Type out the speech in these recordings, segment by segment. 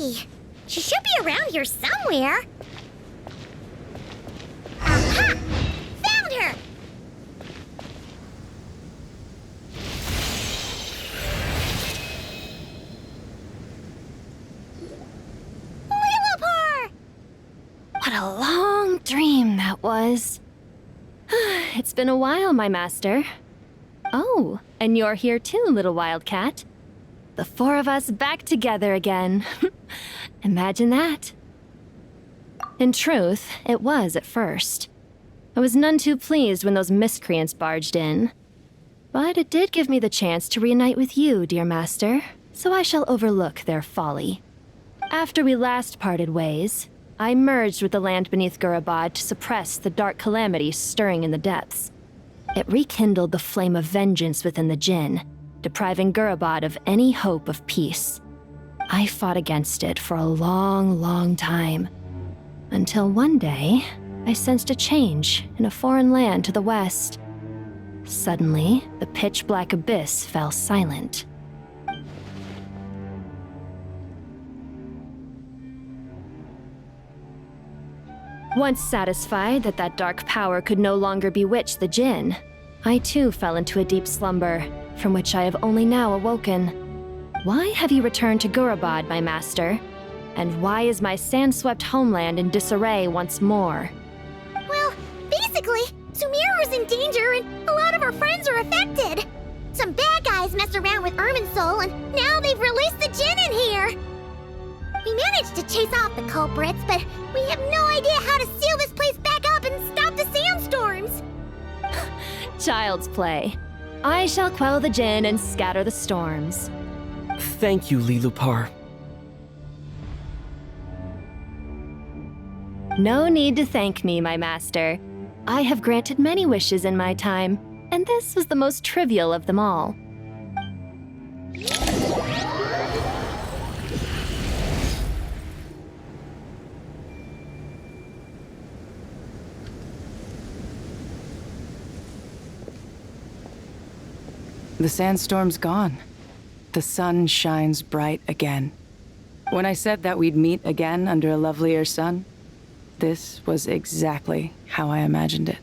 Lily? She should be around here somewhere. Aha! Found her! Lillipar! What a long dream that was. It's been a while, my master. Oh, and you're here too, little wildcat. The four of us back together again. Imagine that. In truth, it was at first. I was none too pleased when those miscreants barged in. But it did give me the chance to reunite with you, dear master, so I shall overlook their folly. After we last parted ways, I merged with the land beneath Gurabad to suppress the dark calamity stirring in the depths. It rekindled the flame of vengeance within the Jinn, depriving Gurabad of any hope of peace. I fought against it for a long, long time, until one day, I sensed a change in a foreign land to the west. Suddenly, the pitch-black abyss fell silent. Once satisfied that that dark power could no longer bewitch the Jinn, I too fell into a deep slumber, from which I have only now awoken. Why have you returned to Gurabad, my master? And why is my sand-swept homeland in disarray once more? Well, basically, Sumira is in danger and a lot of our friends are affected. Some bad guys messed around with Irminsul and now they've released the Jinn in here. We managed to chase off the culprits, but we have no idea how to seal this place back up and stop the sandstorms. Child's play. I shall quell the Jinn and scatter the storms. Thank you, Lillipar. No need to thank me, my master. I have granted many wishes in my time, and this was the most trivial of them all. The sandstorm's gone. The sun shines bright again. When I said that we'd meet again under a lovelier sun, this was exactly how I imagined it.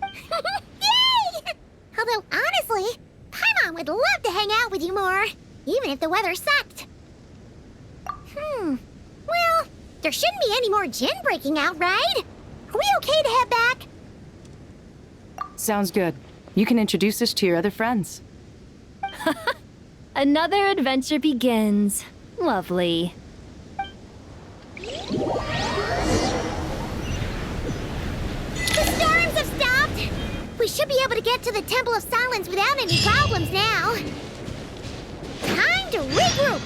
Yay! Although, honestly, Paimon would love to hang out with you more, even if the weather sucked. Well, there shouldn't be any more Jinn breaking out, right? Are we okay to head back? Sounds good. You can introduce us to your other friends. Another adventure begins. Lovely. The storms have stopped! We should be able to get to the Temple of Silence without any problems now. Time to regroup!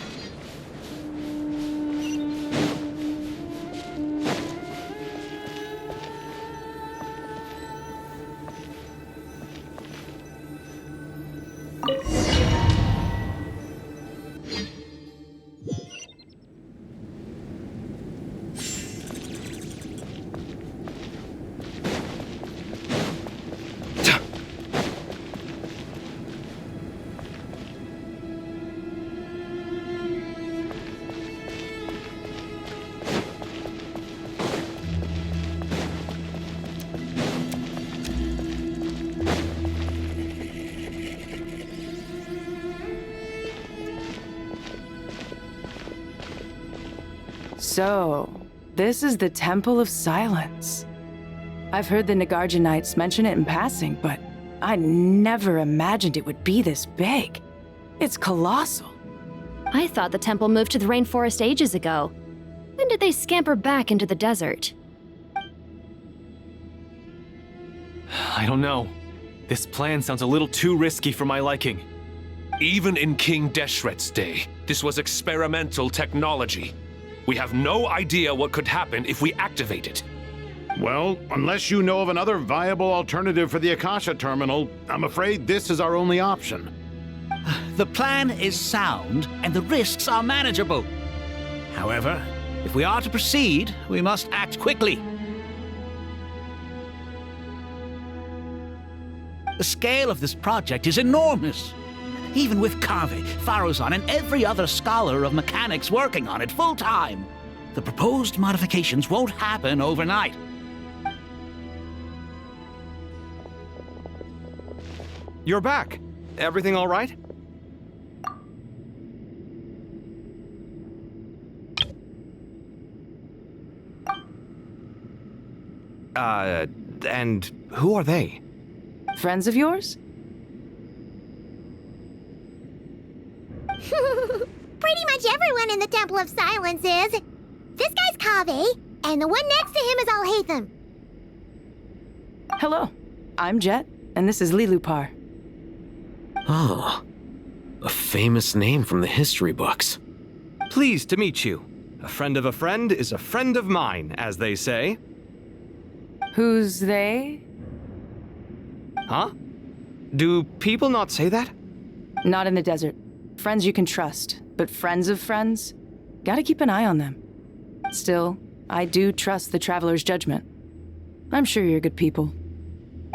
So, this is the Temple of Silence. I've heard the Nagarjanites mention it in passing, but I never imagined it would be this big. It's colossal. I thought the temple moved to the rainforest ages ago. When did they scamper back into the desert? I don't know. This plan sounds a little too risky for my liking. Even in King Deshret's day, this was experimental technology. We have no idea what could happen if we activate it. Well, unless you know of another viable alternative for the Akasha terminal, I'm afraid this is our only option. The plan is sound, and the risks are manageable. However, if we are to proceed, we must act quickly. The scale of this project is enormous. even with Haikaveh, Faruzan, and every other scholar of mechanics working on it full-time. The proposed modifications won't happen overnight. You're back. Everything all right? And who are they? Friends of yours? Pretty much everyone in the Temple of Silence is. This guy's Kaveh, and the one next to him is Haikaveh. Hello, I'm Jet, and this is Lilupar. Oh, a famous name from the history books. Pleased to meet you. A friend of a friend is a friend of mine, as they say. Who's they? Huh? Do people not say that? Not in the desert. Friends you can trust, but friends of friends? Gotta keep an eye on them. Still, I do trust the Traveler's judgment. I'm sure you're good people.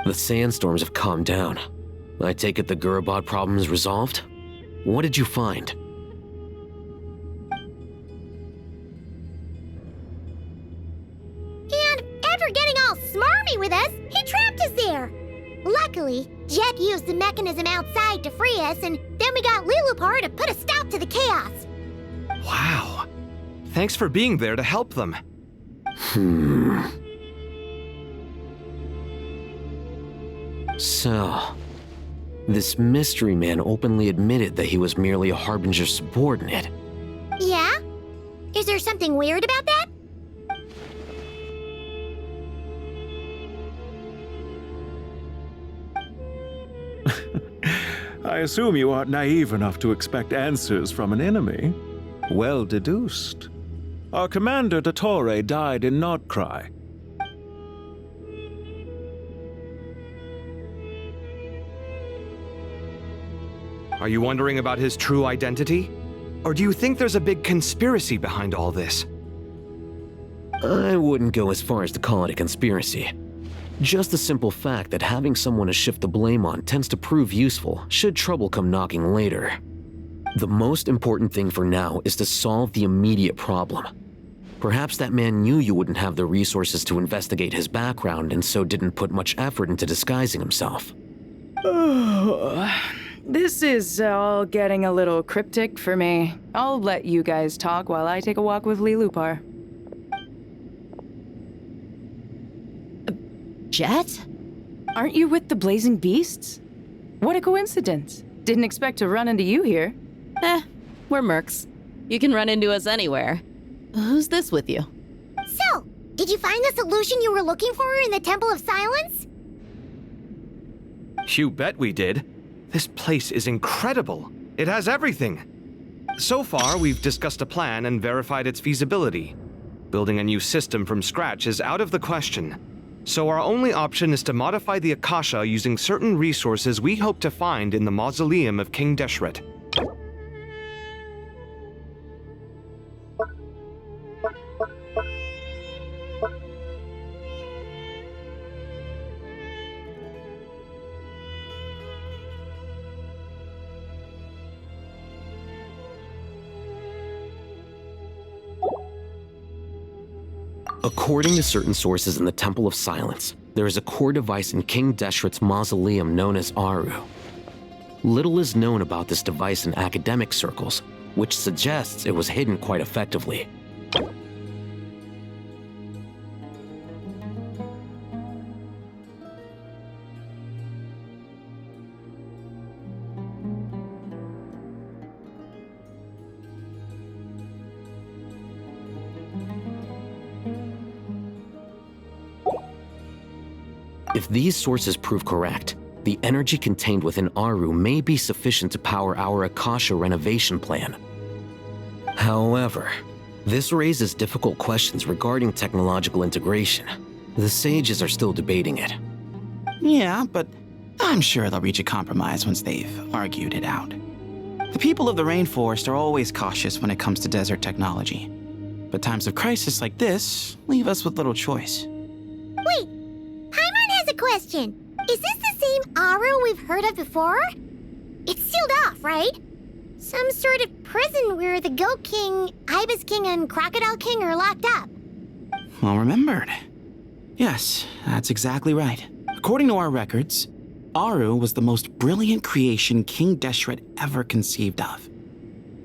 The sandstorms have calmed down. I take it the Gurabot problem is resolved? What did you find? And after getting all smarmy with us, he trapped us there. Luckily, Jet used the mechanism outside to free us, and then we got Lilupar to put a stop to the chaos. Wow. Thanks for being there to help them. So, this mystery man openly admitted that he was merely a Harbinger subordinate. Yeah? Is there something weird about that? I assume you aren't naive enough to expect answers from an enemy. Well deduced. Our commander, Dottore, died in Nordcry. Are you wondering about his true identity? Or do you think there's a big conspiracy behind all this? I wouldn't go as far as to call it a conspiracy. Just the simple fact that having someone to shift the blame on tends to prove useful should trouble come knocking later. The most important thing for now is to solve the immediate problem. Perhaps that man knew you wouldn't have the resources to investigate his background and so didn't put much effort into disguising himself. This is all getting a little cryptic for me. I'll let you guys talk while I take a walk with Lilupar. Jet? Aren't you with the Blazing Beasts? What a coincidence. Didn't expect to run into you here. We're mercs. You can run into us anywhere. Who's this with you? So, did you find the solution you were looking for in the Temple of Silence? You bet we did. This place is incredible. It has everything. So far, we've discussed a plan and verified its feasibility. Building a new system from scratch is out of the question. So our only option is to modify the Akasha using certain resources we hope to find in the mausoleum of King Deshret. According to certain sources in the Temple of Silence, there is a core device in King Deshret's mausoleum known as Aru. Little is known about this device in academic circles, which suggests it was hidden quite effectively. If these sources prove correct, the energy contained within Aru may be sufficient to power our Akasha renovation plan. However, this raises difficult questions regarding technological integration. The sages are still debating it. Yeah, but I'm sure they'll reach a compromise once they've argued it out. The people of the rainforest are always cautious when it comes to desert technology. But times of crisis like this leave us with little choice. Wait, Paimon has a question. Is this the same Aru we've heard of before? It's sealed off, right? Some sort of prison where the Goat King, Ibis King, and Crocodile King are locked up. Well remembered. Yes, that's exactly right. According to our records, Aru was the most brilliant creation King Deshret ever conceived of.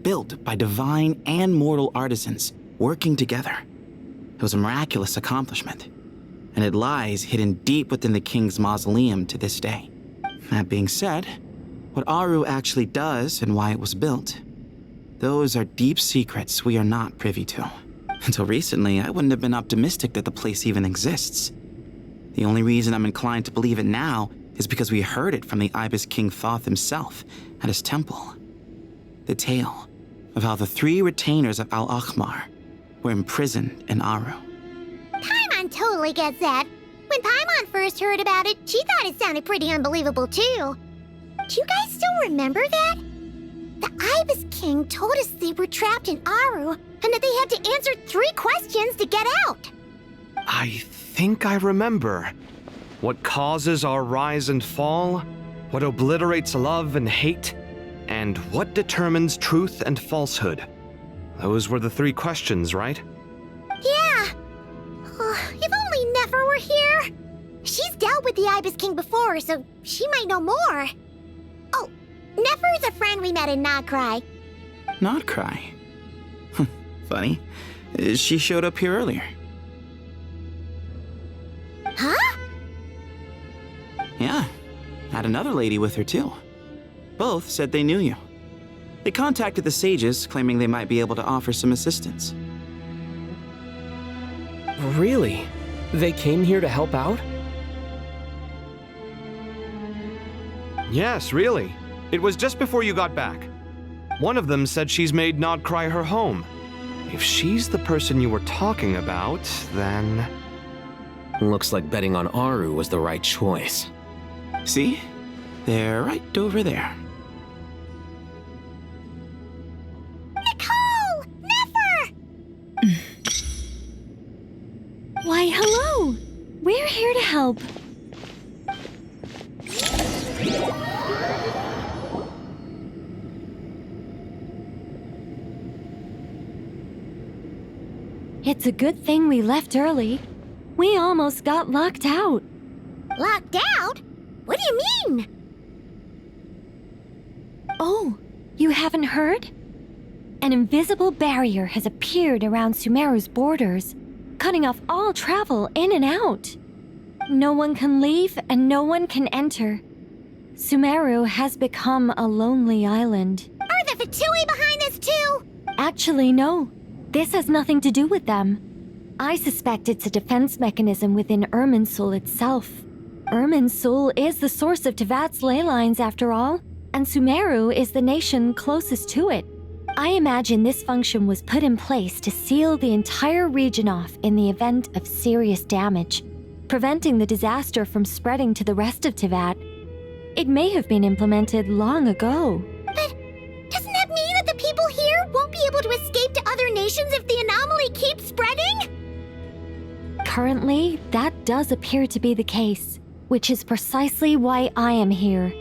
Built by divine and mortal artisans working together. It was a miraculous accomplishment, and it lies hidden deep within the king's mausoleum to this day. That being said, what Aru actually does and why it was built, those are deep secrets we are not privy to. Until recently, I wouldn't have been optimistic that the place even exists. The only reason I'm inclined to believe it now is because we heard it from the Ibis King Thoth himself at his temple. The tale of how the 3 retainers of Al-Akhmar were imprisoned in Aru. Paimon totally gets that. When Paimon first heard about it, she thought it sounded pretty unbelievable too. Do you guys still remember that? The Ibis King told us they were trapped in Aru and that they had to answer 3 questions to get out. I think I remember. What causes our rise and fall? What obliterates love and hate? And what determines truth and falsehood? Those were the 3 questions, right? Yeah. If only Nefer were here. She's dealt with the Ibis King before, so she might know more. Oh, Nefer's a friend we met in Nagcry. Not cry. Funny. She showed up here earlier. Huh? Yeah. Had another lady with her too. Both said they knew you. They contacted the sages, claiming they might be able to offer some assistance. Really? They came here to help out? Yes, really. It was just before you got back. One of them said she's made Nodcry her home. If she's the person you were talking about, then... Looks like betting on Aru was the right choice. See? They're right over there. Nicole! Nefer! Why, hello! We're here to help. It's a good thing we left early. We almost got locked out. Locked out? What do you mean? Oh, you haven't heard? An invisible barrier has appeared around Sumeru's borders, cutting off all travel in and out. No one can leave and no one can enter. Sumeru has become a lonely island. Are the Fatui behind this too? Actually, no. This has nothing to do with them. I suspect it's a defense mechanism within Irminsul itself. Irminsul is the source of Tevat's ley lines, after all, and Sumeru is the nation closest to it. I imagine this function was put in place to seal the entire region off in the event of serious damage, preventing the disaster from spreading to the rest of Tevat. It may have been implemented long ago. But doesn't that mean that the people here won't be able to escape to other nations if the anomaly keeps spreading? Currently, that does appear to be the case, which is precisely why I am here.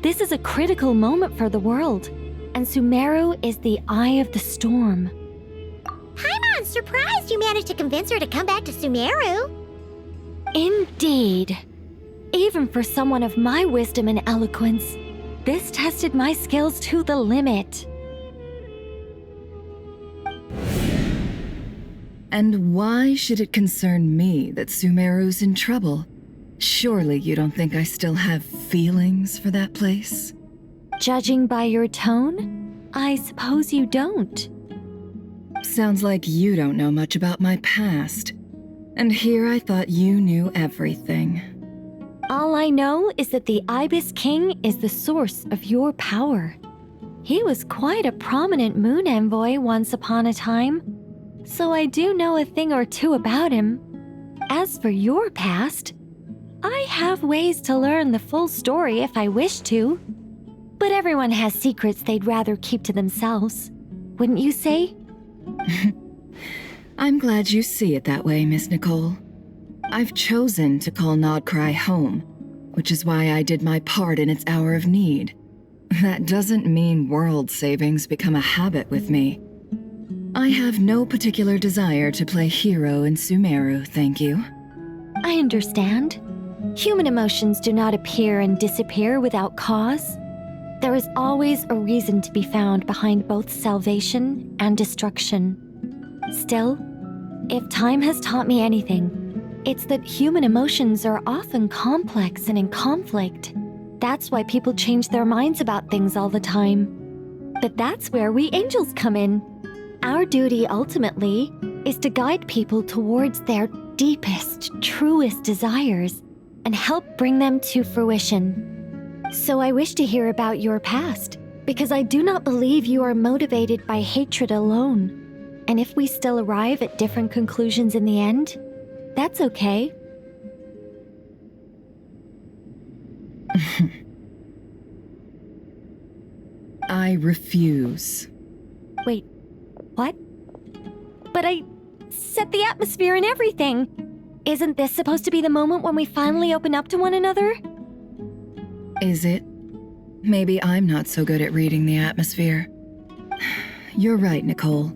This is a critical moment for the world, and Sumeru is the eye of the storm. Paimon's surprised you managed to convince her to come back to Sumeru. Indeed. Even for someone of my wisdom and eloquence, this tested my skills to the limit. And why should it concern me that Sumeru's in trouble? Surely you don't think I still have feelings for that place? Judging by your tone, I suppose you don't. Sounds like you don't know much about my past. And here I thought you knew everything. All I know is that the Ibis King is the source of your power. He was quite a prominent moon envoy once upon a time, so I do know a thing or two about him. As for your past, I have ways to learn the full story if I wish to. But everyone has secrets they'd rather keep to themselves, wouldn't you say? I'm glad you see it that way, Miss Nicole. I've chosen to call Nodcry home, which is why I did my part in its hour of need. That doesn't mean world savings become a habit with me. I have no particular desire to play hero in Sumeru, thank you. I understand. Human emotions do not appear and disappear without cause. There is always a reason to be found behind both salvation and destruction. Still, if time has taught me anything, it's that human emotions are often complex and in conflict. That's why people change their minds about things all the time. But that's where we angels come in. Our duty, ultimately, is to guide people towards their deepest, truest desires and help bring them to fruition. So I wish to hear about your past, because I do not believe you are motivated by hatred alone. And if we still arrive at different conclusions in the end, that's okay. I refuse. Wait, what? But I set the atmosphere and everything. Isn't this supposed to be the moment when we finally open up to one another? Is it? Maybe I'm not so good at reading the atmosphere. You're right, Nicole.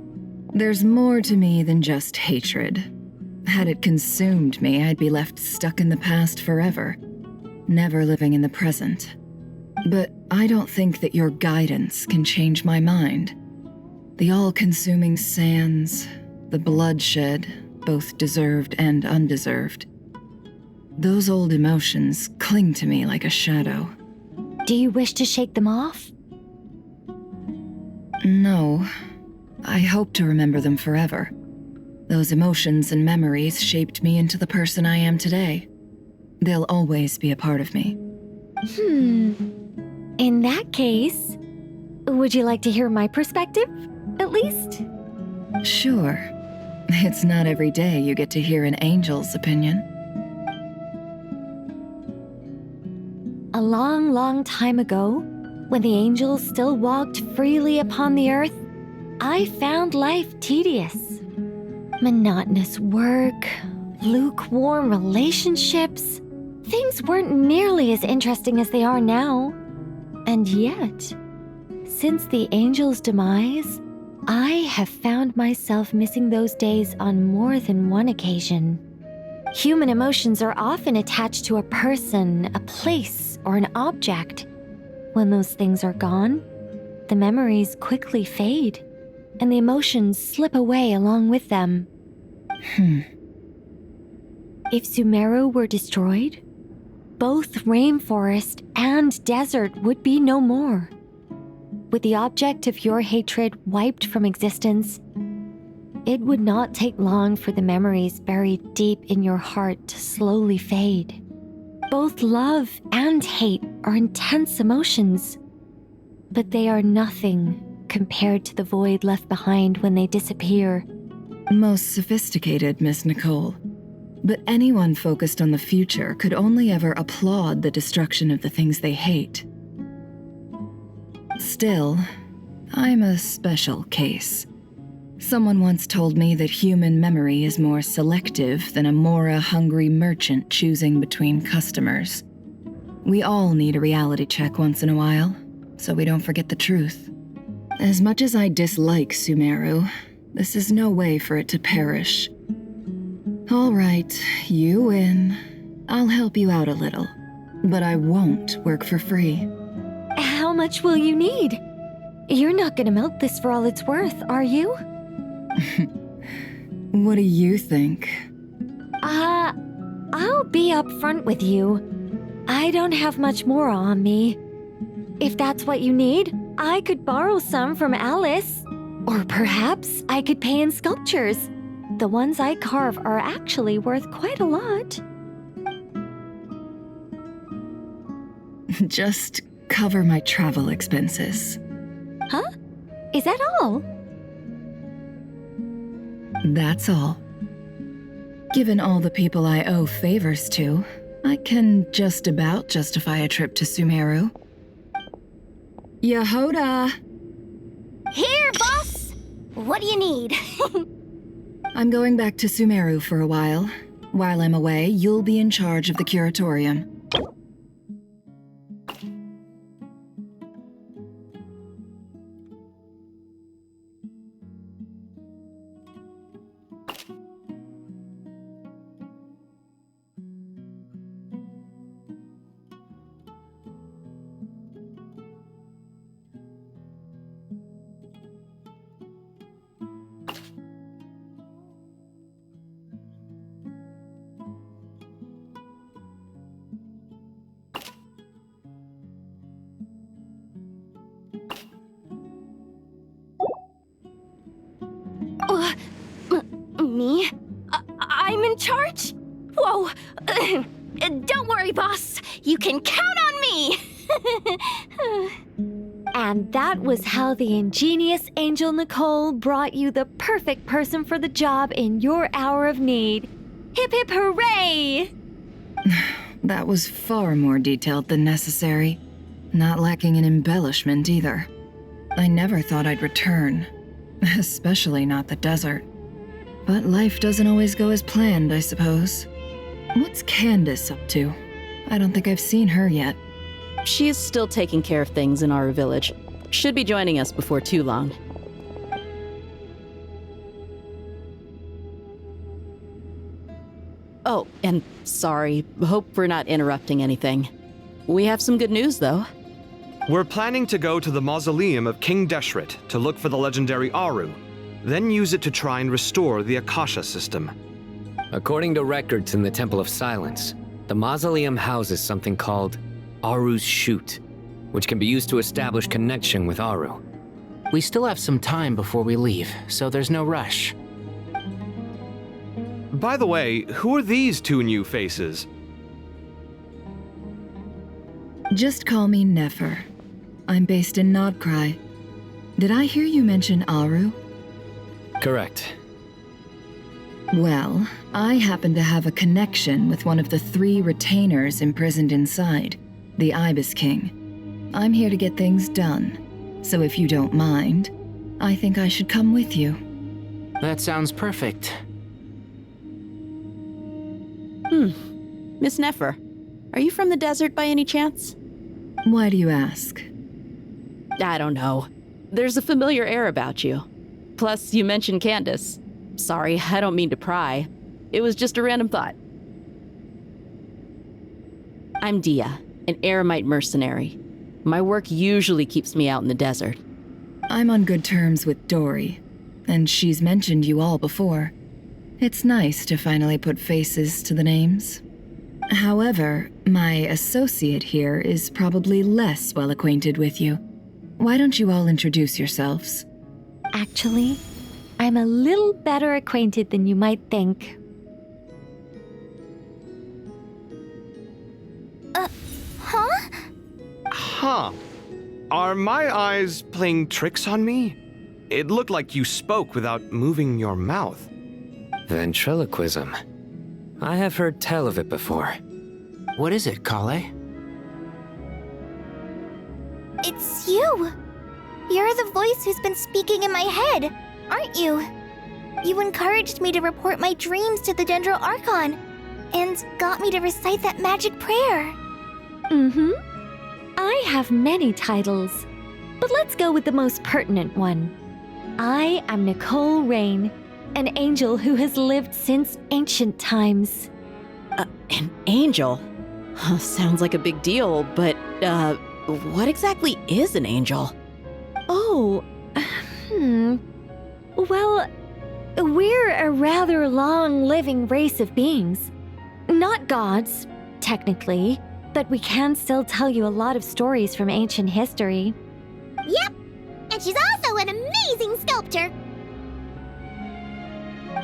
There's more to me than just hatred. Had it consumed me, I'd be left stuck in the past forever, never living in the present. But I don't think that your guidance can change my mind. The all-consuming sands, the bloodshed, both deserved and undeserved. Those old emotions cling to me like a shadow. Do you wish to shake them off? No. I hope to remember them forever. Those emotions and memories shaped me into the person I am today. They'll always be a part of me. In that case, would you like to hear my perspective, at least? Sure. It's not every day you get to hear an angel's opinion. A long, long time ago, when the angels still walked freely upon the earth, I found life tedious. Monotonous work, lukewarm relationships. Things weren't nearly as interesting as they are now. And yet, since the angels' demise, I have found myself missing those days on more than one occasion. Human emotions are often attached to a person, a place, or an object. When those things are gone, the memories quickly fade, and the emotions slip away along with them. If Sumeru were destroyed, both rainforest and desert would be no more. With the object of your hatred wiped from existence, it would not take long for the memories buried deep in your heart to slowly fade. Both love and hate are intense emotions, but they are nothing compared to the void left behind when they disappear. Most sophisticated, Miss Nicole. But anyone focused on the future could only ever applaud the destruction of the things they hate. Still, I'm a special case. Someone once told me that human memory is more selective than a Mora-hungry merchant choosing between customers. We all need a reality check once in a while, so we don't forget the truth. As much as I dislike Sumeru, this is no way for it to perish. All right, you win. I'll help you out a little, but I won't work for free. How much will you need? You're not gonna milk this for all it's worth, are you? What do you think? I'll be upfront with you. I don't have much more on me. If that's what you need, I could borrow some from Alice. Or perhaps I could pay in sculptures. The ones I carve are actually worth quite a lot. Just cover my travel expenses. Huh? Is that all? That's all. Given all the people I owe favors to, I can just about justify a trip to Sumeru. Yehoda! Here, boss! What do you need? I'm going back to Sumeru for a while. While I'm away, you'll be in charge of the curatorium. me. I'm in charge? Whoa. Don't worry, boss. You can count on me. And that was how the ingenious Angel Nicole brought you the perfect person for the job in your hour of need. Hip hip hooray! That was far more detailed than necessary. Not lacking in embellishment either. I never thought I'd return. Especially not the desert. But life doesn't always go as planned, I suppose. What's Candace up to? I don't think I've seen her yet. She's still taking care of things in our village. Should be joining us before too long. Oh, and sorry. Hope we're not interrupting anything. We have some good news, though. We're planning to go to the mausoleum of King Deshret to look for the legendary Aru, then use it to try and restore the Akasha system. According to records in the Temple of Silence, the mausoleum houses something called Aru's Chute, which can be used to establish connection with Aru. We still have some time before we leave, so there's no rush. By the way, who are these two new faces? Just call me Nefer. I'm based in Nodcry. Did I hear you mention Aru? Correct. Well, I happen to have a connection with one of the 3 retainers imprisoned inside, the Ibis King. I'm here to get things done, so if you don't mind, I think I should come with you. That sounds perfect. Miss Nefer, are you from the desert by any chance? Why do you ask? I don't know. There's a familiar air about you. Plus, you mentioned Candace. Sorry, I don't mean to pry. It was just a random thought. I'm Dia, an eremite mercenary. My work usually keeps me out in the desert. I'm on good terms with Dory, and she's mentioned you all before. It's nice to finally put faces to the names. However, my associate here is probably less well acquainted with you. Why don't you all introduce yourselves? Actually, I'm a little better acquainted than you might think. Huh? Huh. Are my eyes playing tricks on me? It looked like you spoke without moving your mouth. Ventriloquism. I have heard tell of it before. What is it, Kale? It's you! You're the voice who's been speaking in my head, aren't you? You encouraged me to report my dreams to the Dendro Archon, and got me to recite that magic prayer. Mm-hmm. I have many titles, but let's go with the most pertinent one. I am Nicole Rain, an angel who has lived since ancient times. An angel? Sounds like a big deal, but, what exactly is an angel? Oh, Well, we're a rather long-living race of beings. Not gods, technically, but we can still tell you a lot of stories from ancient history. Yep! And she's also an amazing sculptor!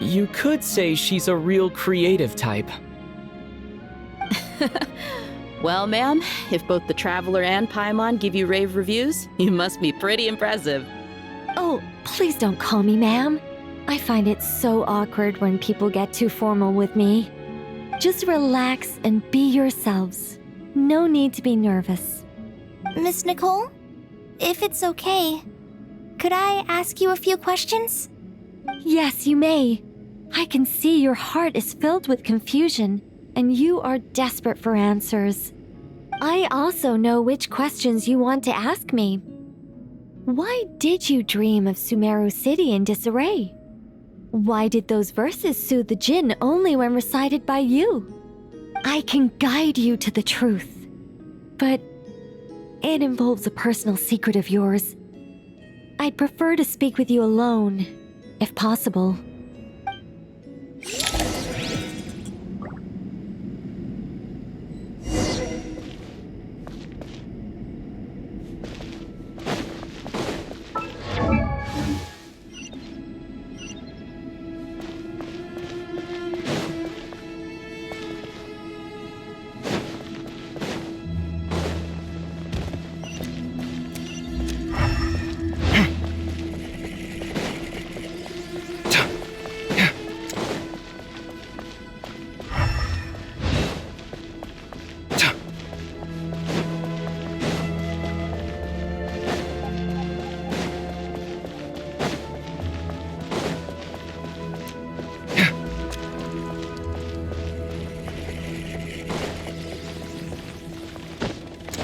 You could say she's a real creative type. Well, ma'am, if both the Traveler and Paimon give you rave reviews, you must be pretty impressive. Oh, please don't call me ma'am. I find it so awkward when people get too formal with me. Just relax and be yourselves. No need to be nervous. Miss Nicole, if it's okay, could I ask you a few questions? Yes, you may. I can see your heart is filled with confusion, and you are desperate for answers. I also know which questions you want to ask me. Why did you dream of Sumeru City in disarray? Why did those verses soothe the djinn only when recited by you? I can guide you to the truth, but it involves a personal secret of yours. I'd prefer to speak with you alone, if possible.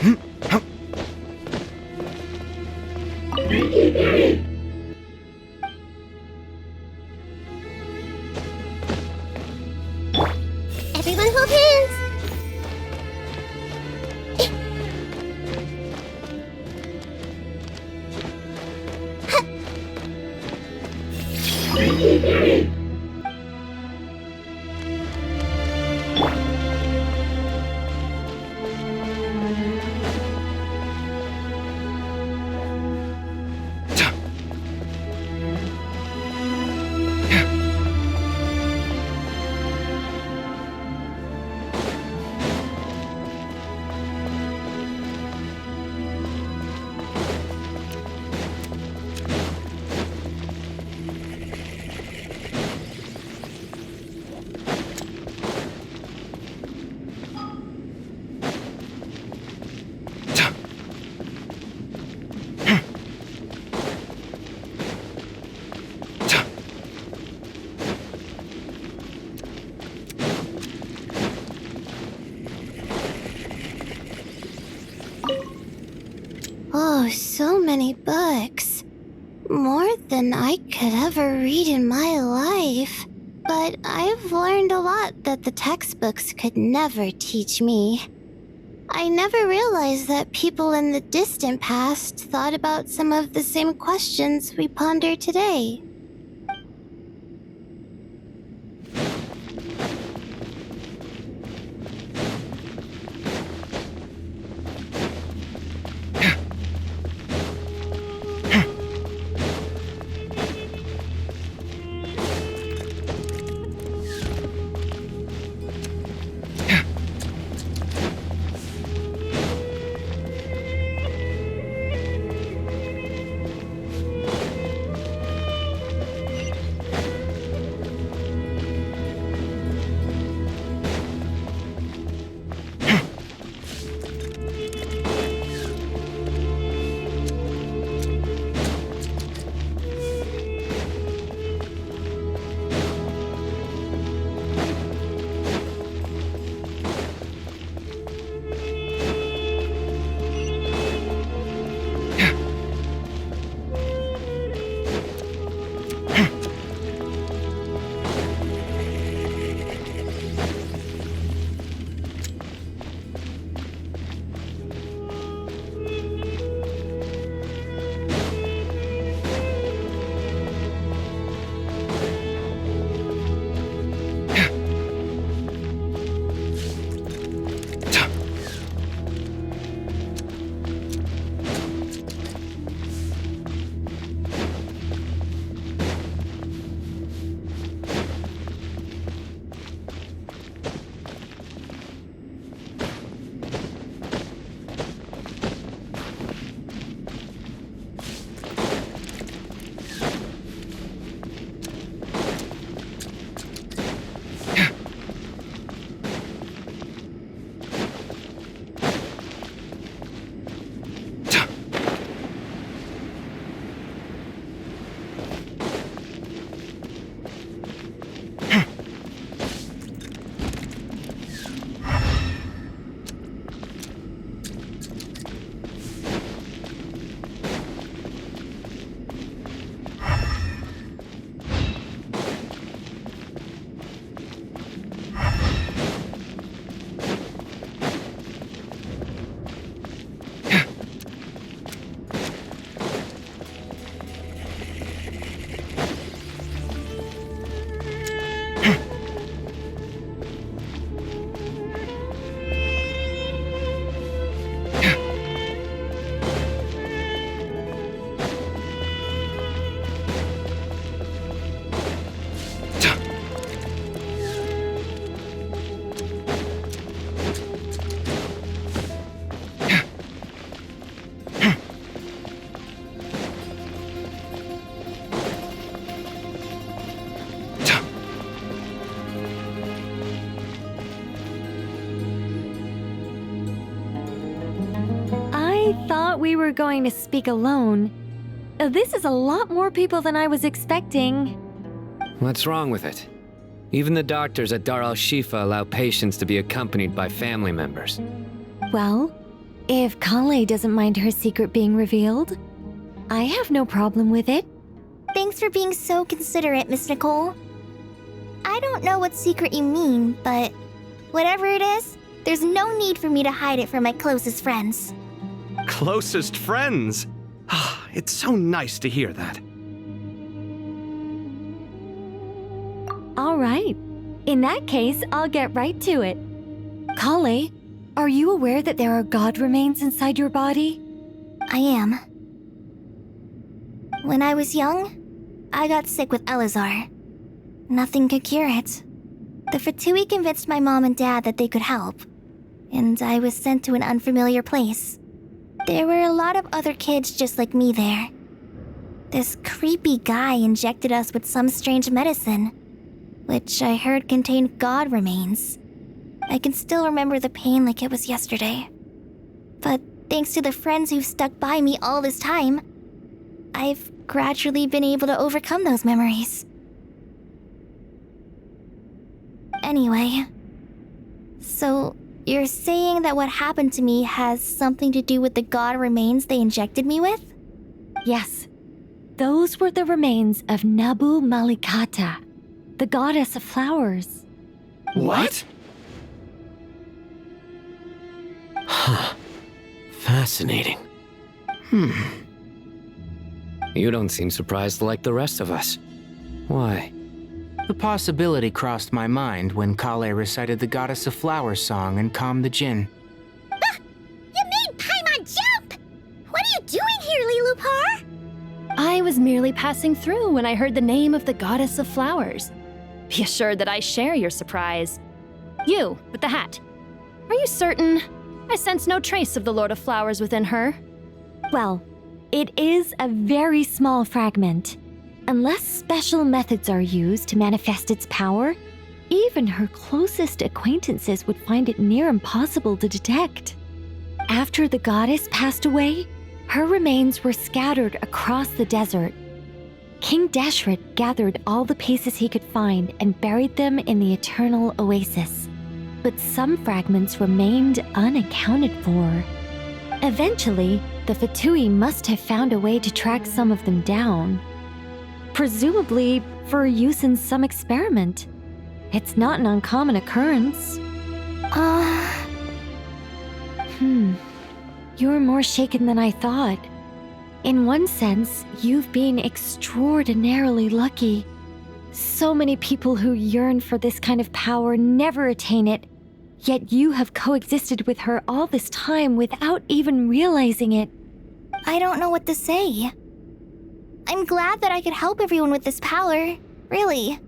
Everyone hold hands! Oh, so many books. More than I could ever read in my life. But I've learned a lot that the textbooks could never teach me. I never realized that people in the distant past thought about some of the same questions we ponder today. We were going to speak alone. This is a lot more people than I was expecting. What's wrong with it? Even the doctors at Dar al-Shifa allow patients to be accompanied by family members. Well, If Kale doesn't mind her secret being revealed, I have no problem with it. Thanks for being so considerate, Miss Nicole. I don't know what secret you mean, but whatever it is, there's no need for me to hide it from my closest friends. Closest friends? It's so nice to hear that. All right. In that case, I'll get right to it. Kale, are you aware that there are god remains inside your body? I am. When I was young, I got sick with Elazar. Nothing could cure it. The Fatui convinced my mom and dad that they could help, and I was sent to an unfamiliar place. There were a lot of other kids just like me there. This creepy guy injected us with some strange medicine, which I heard contained god remains. I can still remember the pain like it was yesterday. But thanks to the friends who've stuck by me all this time, I've gradually been able to overcome those memories. Anyway, so you're saying that what happened to me has something to do with the god remains they injected me with? Yes. Those were the remains of Nabu Malikata, the goddess of flowers. What? Huh. Fascinating. You don't seem surprised like the rest of us. Why? The possibility crossed my mind when Kale recited the Goddess of Flowers song and calmed the Jinn. You made Paimon jump! What are you doing here, Lilupar? I was merely passing through when I heard the name of the goddess of flowers. Be assured that I share your surprise. You, with the hat. Are you certain? I sense no trace of the Lord of Flowers within her. Well, it is a very small fragment. Unless special methods are used to manifest its power, even her closest acquaintances would find it near impossible to detect. After the goddess passed away, her remains were scattered across the desert. King Deshret gathered all the pieces he could find and buried them in the Eternal Oasis. But some fragments remained unaccounted for. Eventually, the Fatui must have found a way to track some of them down. Presumably for use in some experiment. It's not an uncommon occurrence. You're more shaken than I thought. In one sense, you've been extraordinarily lucky. So many people who yearn for this kind of power never attain it, yet you have coexisted with her all this time without even realizing it. I don't know what to say. I'm glad that I could help everyone with this power, really.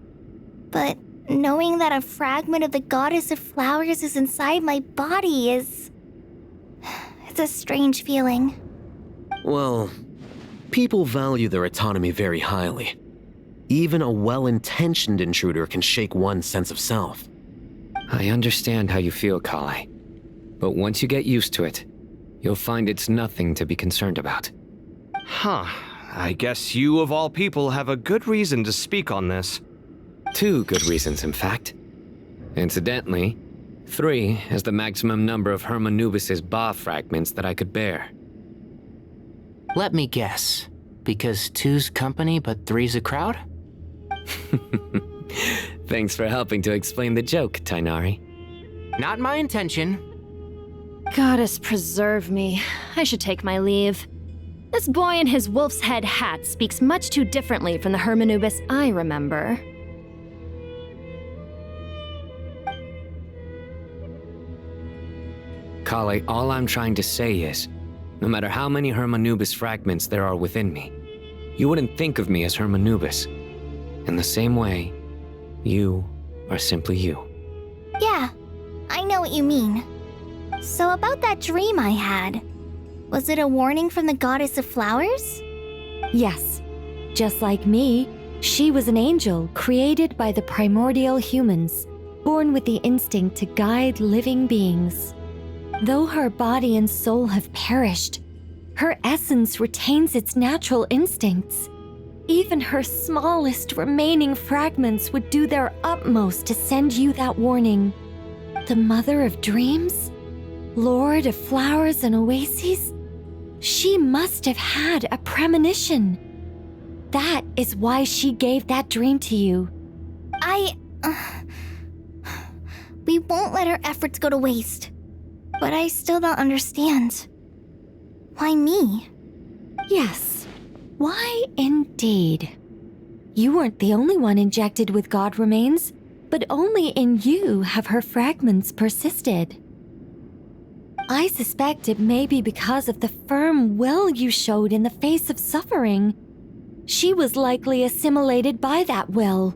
But knowing that a fragment of the Goddess of Flowers is inside my body is... it's a strange feeling. Well, people value their autonomy very highly. Even a well-intentioned intruder can shake one's sense of self. I understand how you feel, Kale. But once you get used to it, you'll find it's nothing to be concerned about. Huh. I guess you, of all people, have a good reason to speak on this. 2 good reasons, in fact. Incidentally, 3 is the maximum number of Hermanubis' Ba fragments that I could bear. Let me guess. Because 2's company, but 3's a crowd? Thanks for helping to explain the joke, Tainari. Not my intention. Goddess preserve me. I should take my leave. This boy in his wolf's head hat speaks much too differently from the Hermanubis I remember. Kale, all I'm trying to say is, no matter how many Hermanubis fragments there are within me, you wouldn't think of me as Hermanubis. In the same way, you are simply you. Yeah, I know what you mean. So about that dream I had, was it a warning from the Goddess of Flowers? Yes. Just like me, she was an angel created by the primordial humans, born with the instinct to guide living beings. Though her body and soul have perished, her essence retains its natural instincts. Even her smallest remaining fragments would do their utmost to send you that warning. The Mother of Dreams? Lord of flowers and oases? She must have had a premonition. That is why she gave that dream to you. We won't let our efforts go to waste. But I still don't understand. Why me? Yes, why indeed? You weren't the only one injected with god remains, but only in you have her fragments persisted. I suspect it may be because of the firm will you showed in the face of suffering. She was likely assimilated by that will.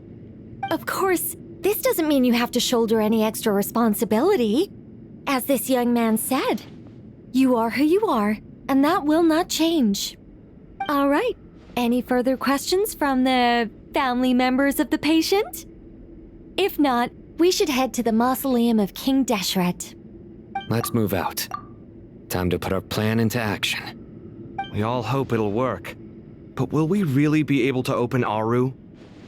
Of course, this doesn't mean you have to shoulder any extra responsibility. As this young man said, you are who you are, and that will not change. All right, any further questions from the family members of the patient? If not, we should head to the mausoleum of King Deshret. Let's move out. Time to put our plan into action. We all hope it'll work. But will we really be able to open Aru?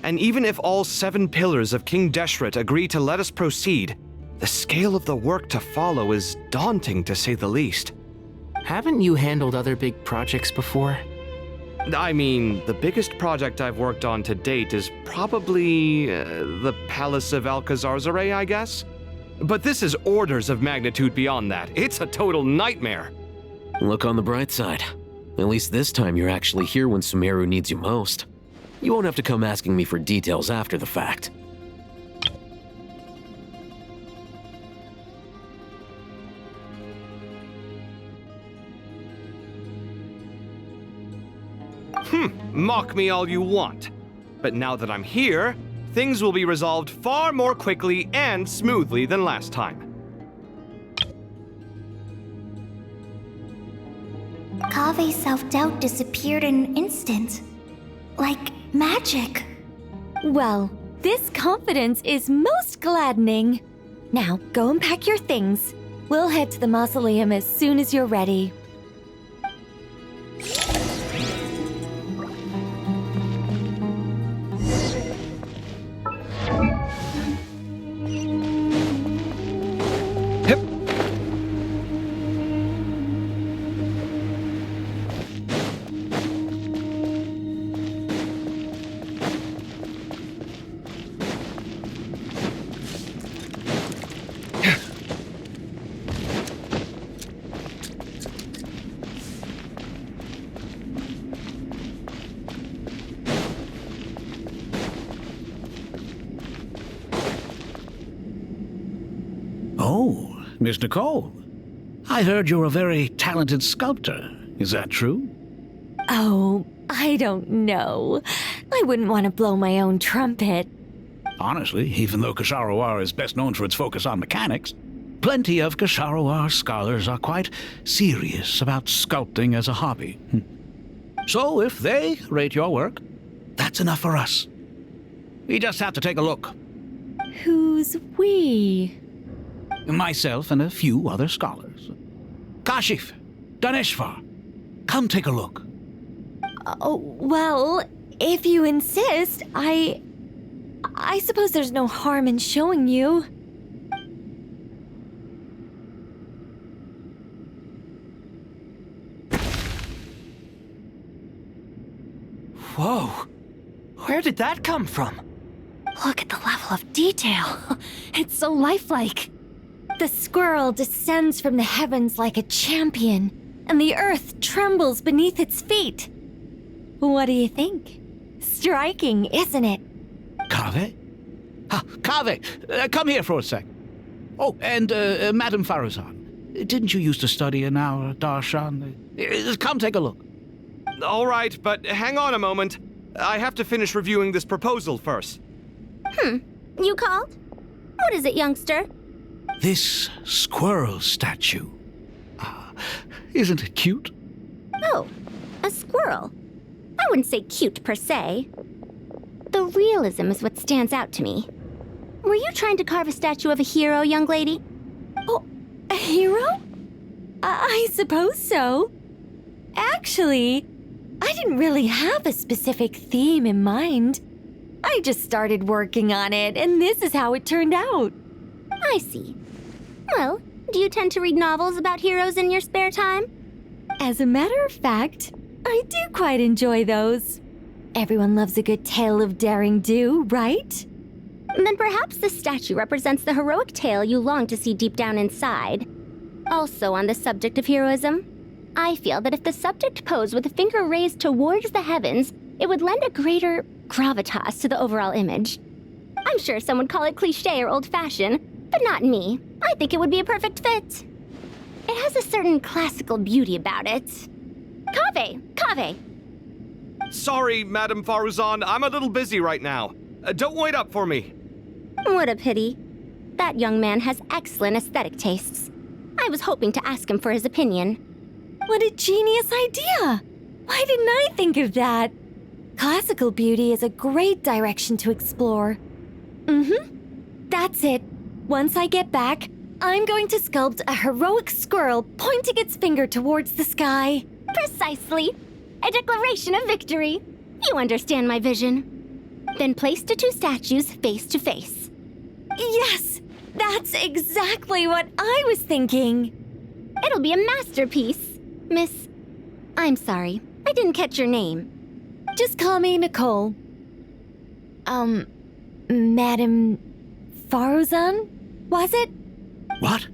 And even if all 7 pillars of King Deshret agree to let us proceed, the scale of the work to follow is daunting to say the least. Haven't you handled other big projects before? I mean, the biggest project I've worked on to date is probably the Palace of Alcazarzaray, I guess? But this is orders of magnitude beyond that. It's a total nightmare. Look on the bright side. At least this time you're actually here when Sumeru needs you most. You won't have to come asking me for details after the fact. Mock me all you want. But now that I'm here, things will be resolved far more quickly and smoothly than last time. Kave's self-doubt disappeared in an instant. Like magic. Well, this confidence is most gladdening. Now, go and pack your things. We'll head to the mausoleum as soon as you're ready. Oh, Miss Nicole. I heard you're a very talented sculptor. Is that true? Oh, I don't know. I wouldn't want to blow my own trumpet. Honestly, even though Kasharawar is best known for its focus on mechanics, plenty of Kasharawar scholars are quite serious about sculpting as a hobby. So if they rate your work, that's enough for us. We just have to take a look. Who's we? Myself and a few other scholars. Kashif, Daneshvar, come take a look. Oh, well, if you insist, I suppose there's no harm in showing you. Whoa! Where did that come from? Look at the level of detail. It's so lifelike. The squirrel descends from the heavens like a champion, and the earth trembles beneath its feet. What do you think? Striking, isn't it? Kaveh? Kaveh, come here for a sec. Oh, and Madam Faruzan, didn't you used to study in our darshan? Come take a look. All right, but hang on a moment. I have to finish reviewing this proposal first. You called? What is it, youngster? This squirrel statue. Isn't it cute? Oh, a squirrel. I wouldn't say cute per se. The realism is what stands out to me. Were you trying to carve a statue of a hero, young lady? Oh, a hero? I suppose so. Actually, I didn't really have a specific theme in mind. I just started working on it, and this is how it turned out. I see. Well, Do you tend to read novels about heroes in your spare time? As a matter of fact, I do quite enjoy those. Everyone loves a good tale of daring do, right? Then perhaps this statue represents the heroic tale you long to see deep down inside. Also on the subject of heroism, I feel that if the subject posed with a finger raised towards the heavens, it would lend a greater gravitas to the overall image. I'm sure some would call it cliché or old-fashioned, but not me. I think it would be a perfect fit. It has a certain classical beauty about it. Kaveh! Sorry, Madame Faruzan, I'm a little busy right now. Don't wait up for me. What a pity. That young man has excellent aesthetic tastes. I was hoping to ask him for his opinion. What a genius idea! Why didn't I think of that? Classical beauty is a great direction to explore. That's it. Once I get back, I'm going to sculpt a heroic squirrel pointing its finger towards the sky. Precisely. A declaration of victory. You understand my vision. Then place the two statues face to face. Yes! That's exactly what I was thinking. It'll be a masterpiece. Miss... I'm sorry. I didn't catch your name. Just call me Nicole. Madame Faruzan? Was it? What?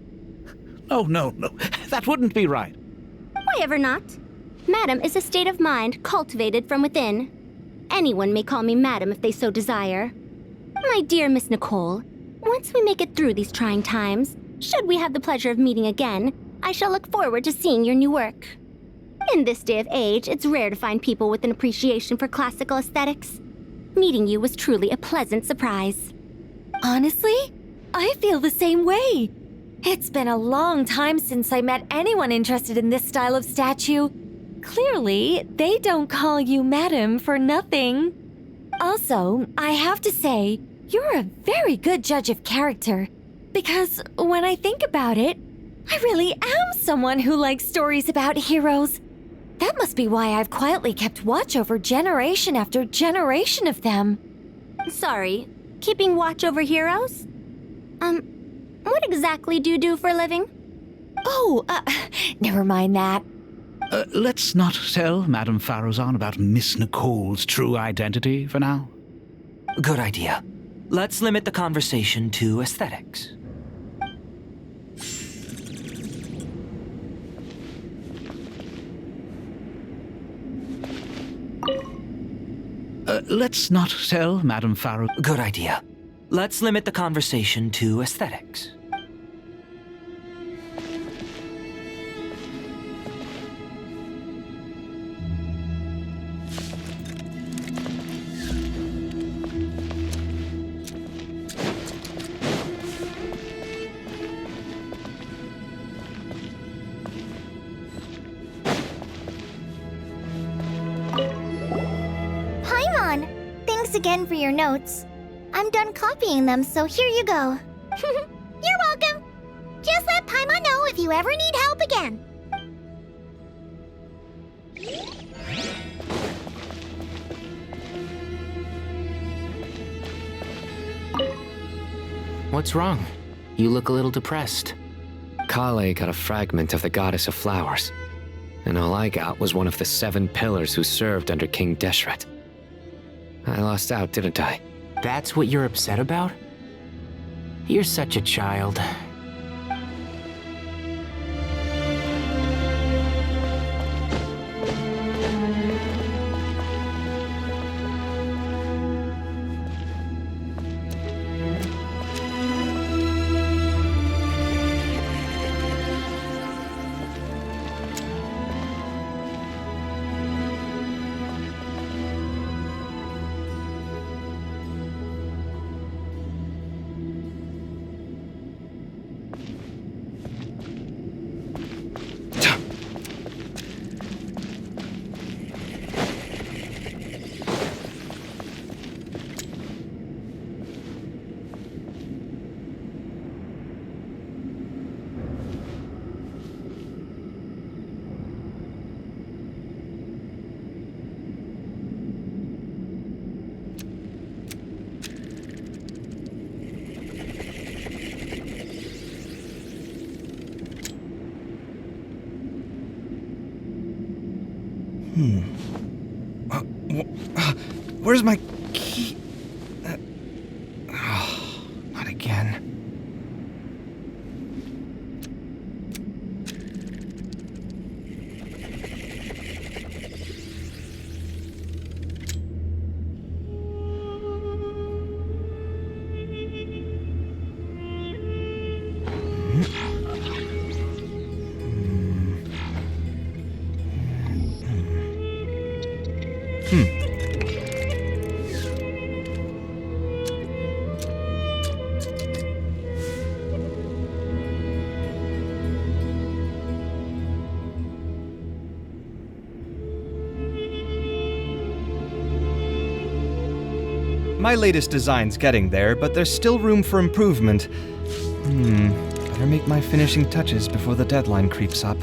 No. That wouldn't be right. Why ever not? Madam is a state of mind cultivated from within. Anyone may call me Madam if they so desire. My dear Miss Nicole, once we make it through these trying times, should we have the pleasure of meeting again, I shall look forward to seeing your new work. In this day of age, it's rare to find people with an appreciation for classical aesthetics. Meeting you was truly a pleasant surprise. Honestly, I feel the same way. It's been a long time since I met anyone interested in this style of statue. Clearly, they don't call you Madam for nothing. Also, I have to say, you're a very good judge of character. Because when I think about it, I really am someone who likes stories about heroes. That must be why I've quietly kept watch over generation after generation of them. Sorry, keeping watch over heroes? What exactly do you do for a living? Oh, never mind that. Let's not tell Madame Faruzan about Miss Nicole's true identity for now. Good idea. Let's limit the conversation to aesthetics. Let's not tell Madame Faruzan. Good idea. Let's limit the conversation to aesthetics. Again for your notes. I'm done copying them, so here you go. You're welcome. Just let Paimon know if you ever need help again. What's wrong? You look a little depressed. Kale got a fragment of the Goddess of Flowers, and all I got was one of the 7 pillars who served under King Deshret. I lost out, didn't I? That's what you're upset about? You're such a child. Where's my key? Not again. My latest design's getting there, but there's still room for improvement. Better make my finishing touches before the deadline creeps up.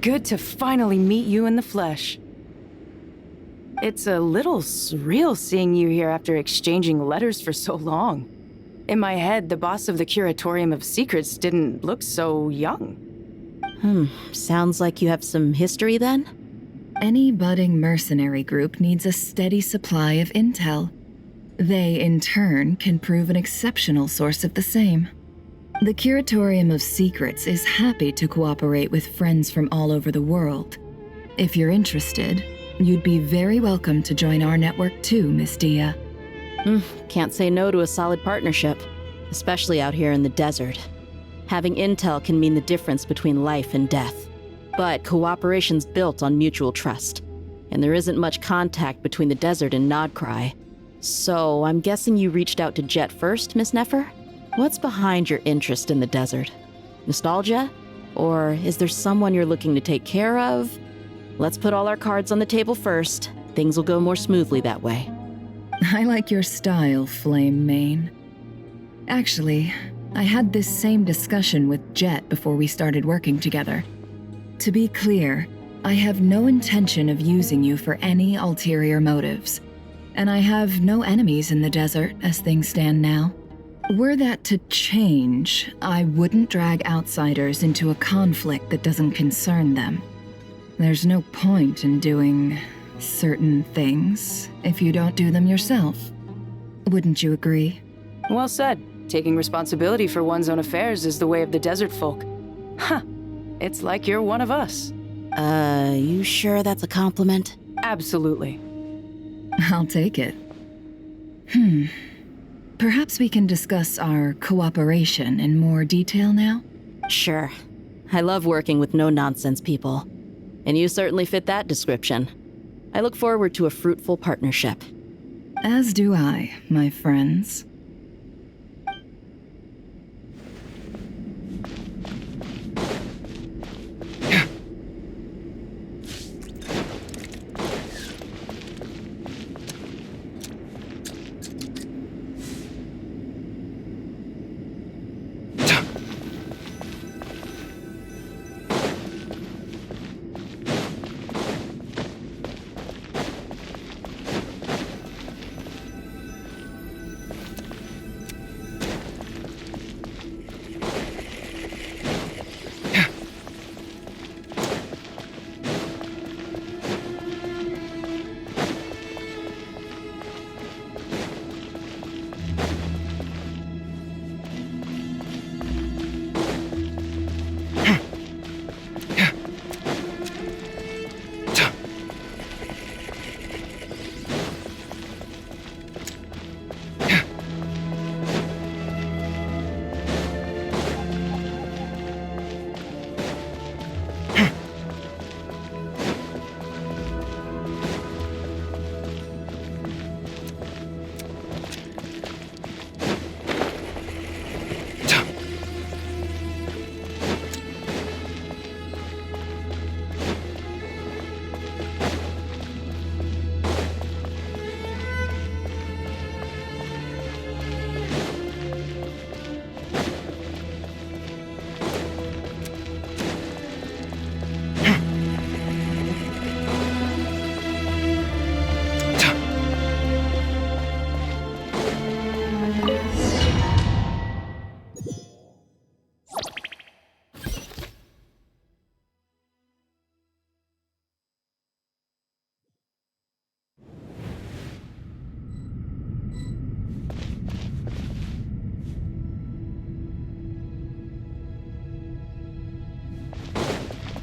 Good to finally meet you in the flesh. It's a little surreal seeing you here after exchanging letters for so long. In my head, the boss of the Curatorium of Secrets didn't look so young. Sounds like you have some history then? Any budding mercenary group needs a steady supply of intel. They, in turn, can prove an exceptional source of the same. The Curatorium of Secrets is happy to cooperate with friends from all over the world. If you're interested, you'd be very welcome to join our network too, Miss Dia. Can't say no to a solid partnership, especially out here in the desert. Having intel can mean the difference between life and death. But cooperation's built on mutual trust, and there isn't much contact between the desert and Nodcry. So I'm guessing you reached out to Jet first, Miss Nefer? What's behind your interest in the desert? Nostalgia? Or is there someone you're looking to take care of? Let's put all our cards on the table first. Things will go more smoothly that way. I like your style, Flame Mane. Actually, I had this same discussion with Jet before we started working together. To be clear, I have no intention of using you for any ulterior motives, and I have no enemies in the desert as things stand now. Were that to change, I wouldn't drag outsiders into a conflict that doesn't concern them. There's no point in doing certain things if you don't do them yourself. Wouldn't you agree? Well said. Taking responsibility for one's own affairs is the way of the desert folk. Huh. It's like you're one of us. You sure that's a compliment? Absolutely. I'll take it. Perhaps we can discuss our cooperation in more detail now? Sure. I love working with no-nonsense people. And you certainly fit that description. I look forward to a fruitful partnership. As do I, my friends.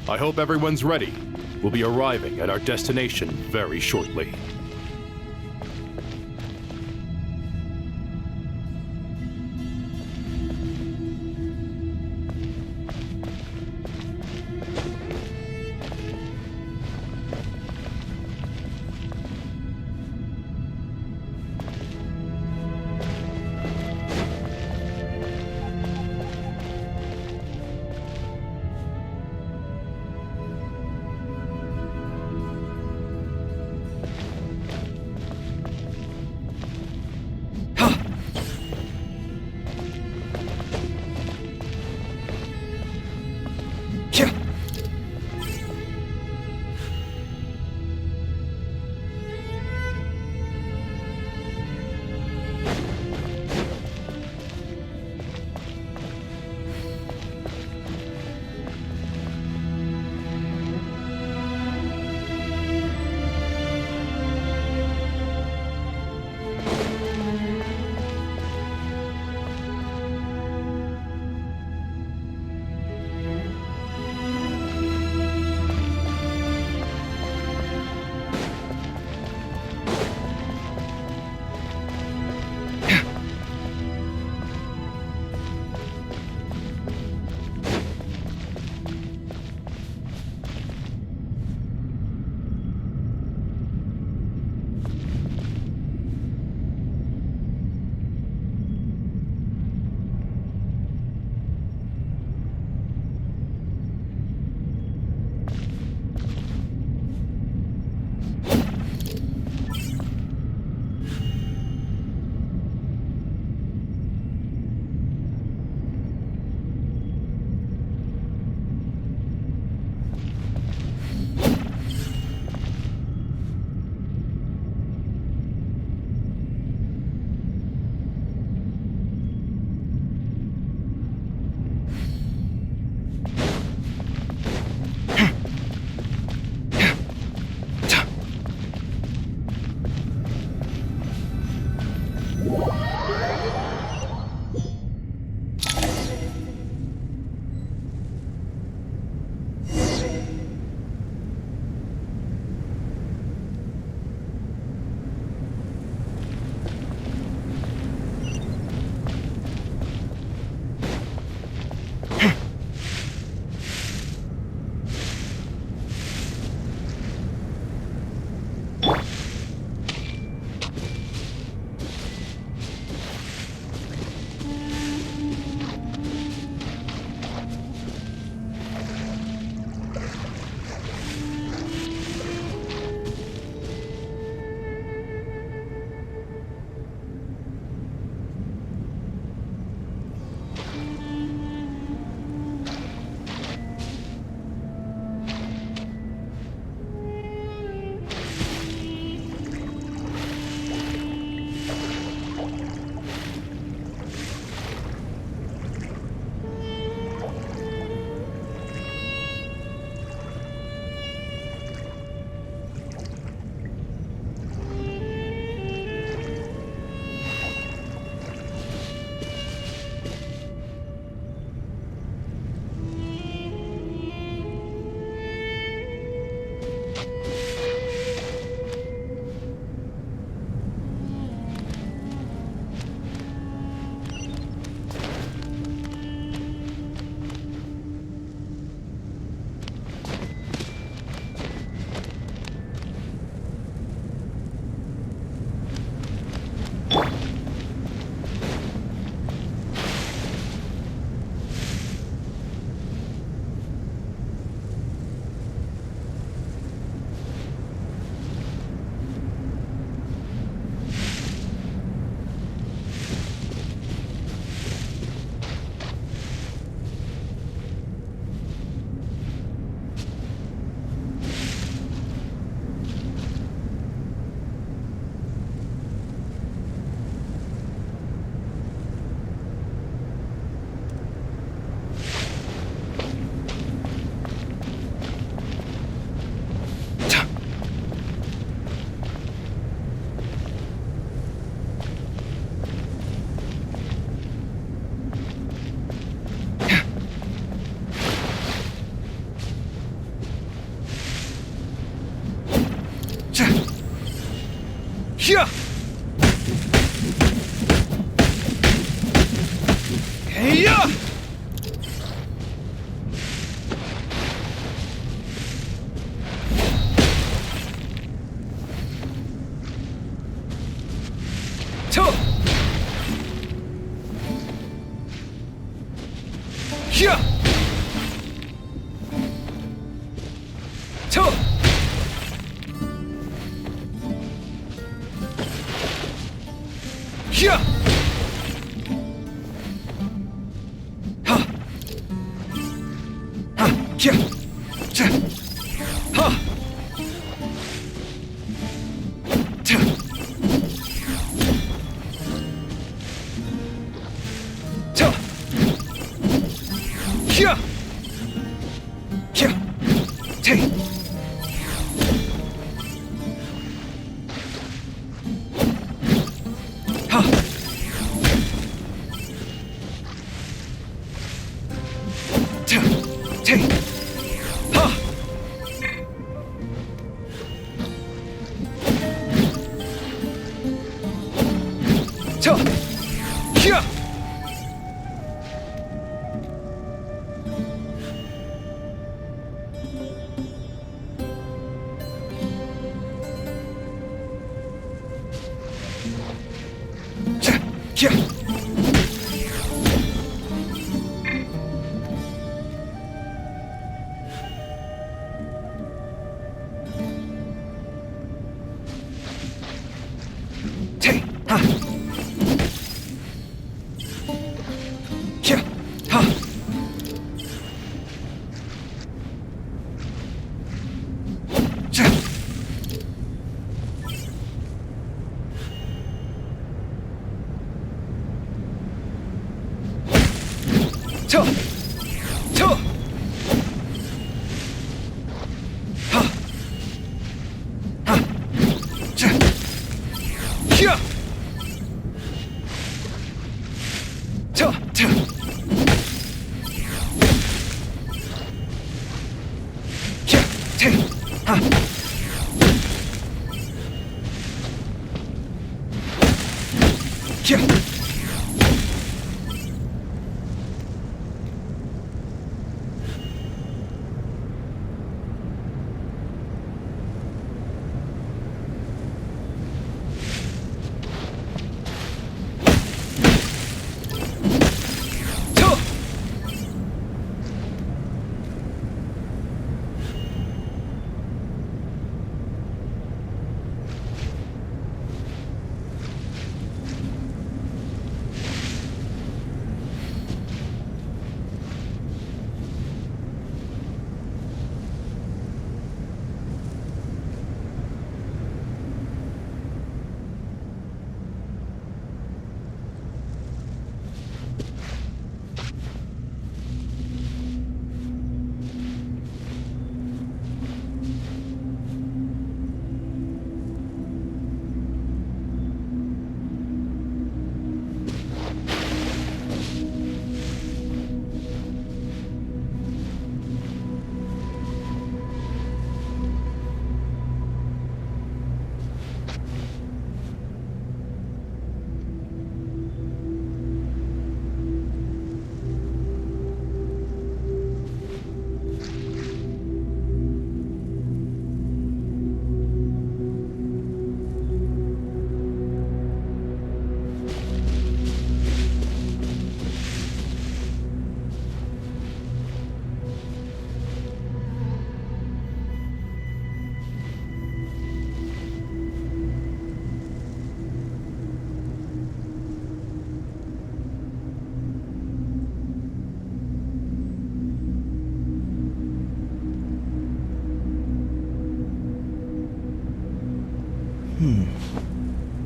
I hope everyone's ready. We'll be arriving at our destination very shortly. Here! Here! Here! Here! Ha! Ha! Here! Ha! Here! Here! Take! Ha! Take! Ha! Here! Here! Take! Ha! Here!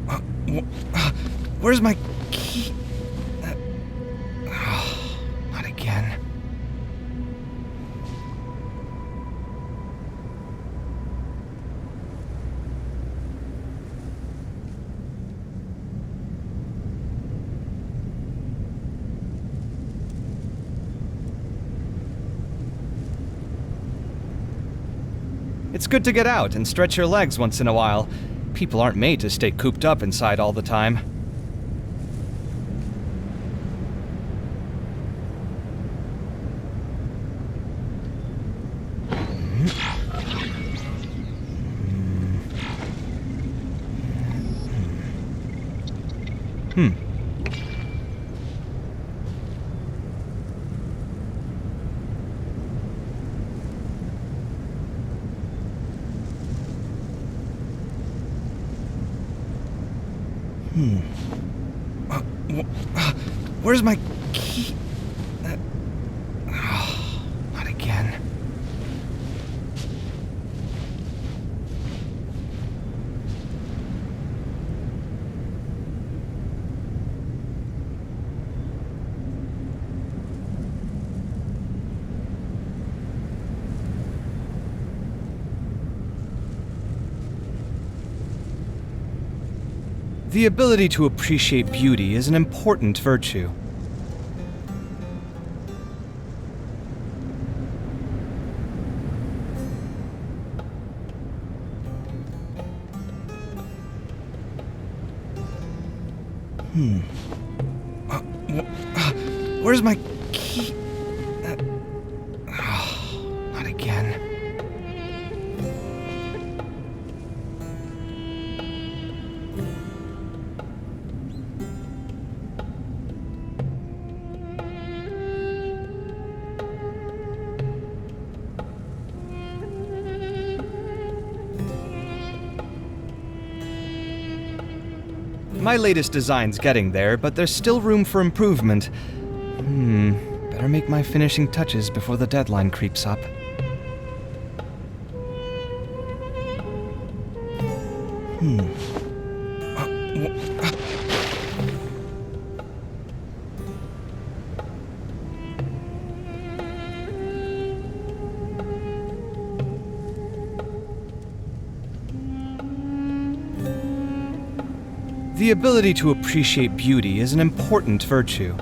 Ha! Where's my key? Not again. It's good to get out and stretch your legs once in a while. People aren't made to stay cooped up inside all the time. Where's my key? Not again. The ability to appreciate beauty is an important virtue. Where's my key? Not again. My latest design's getting there, but there's still room for improvement. Better make my finishing touches before the deadline creeps up. The ability to appreciate beauty is an important virtue.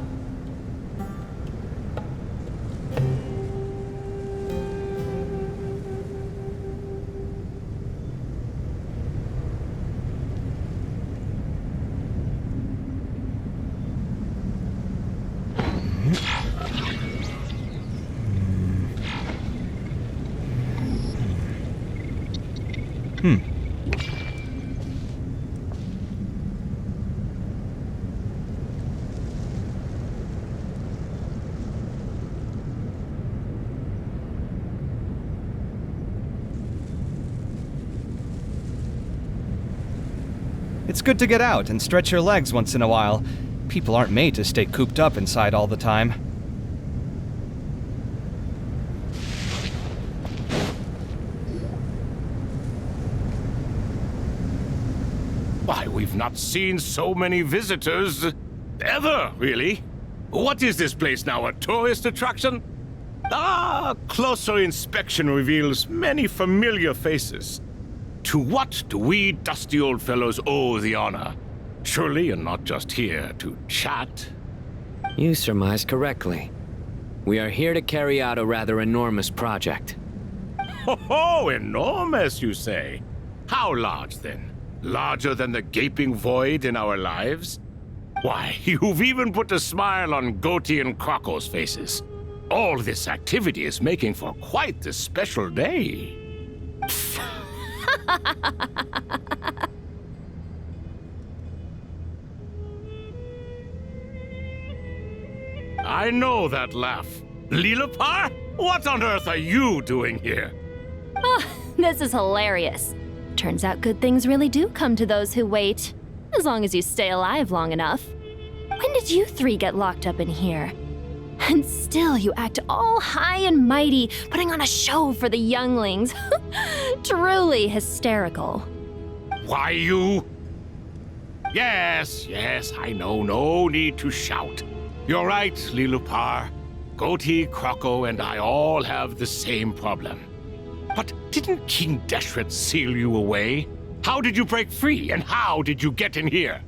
It's good to get out and stretch your legs once in a while. People aren't made to stay cooped up inside all the time. Why, we've not seen so many visitors ever, really. What is this place now, a tourist attraction? Ah, closer inspection reveals many familiar faces. To what do we dusty old fellows owe the honor? Surely you're not just here to chat. You surmise correctly. We are here to carry out a rather enormous project. Ho, enormous, you say? How large, then? Larger than the gaping void in our lives? Why, you've even put a smile on Goatee and Crocco's faces. All this activity is making for quite the special day. I know that laugh. Lilipar? What on earth are you doing here? Oh, this is hilarious. Turns out good things really do come to those who wait. As long as you stay alive long enough. When did you three get locked up in here? And still you act all high and mighty, putting on a show for the younglings. Truly hysterical. Why, you... Yes, I know. No need to shout. You're right, Lilipar. Goatee, Crocco, and I all have the same problem. But didn't King Deshret seal you away? How did you break free, and how did you get in here?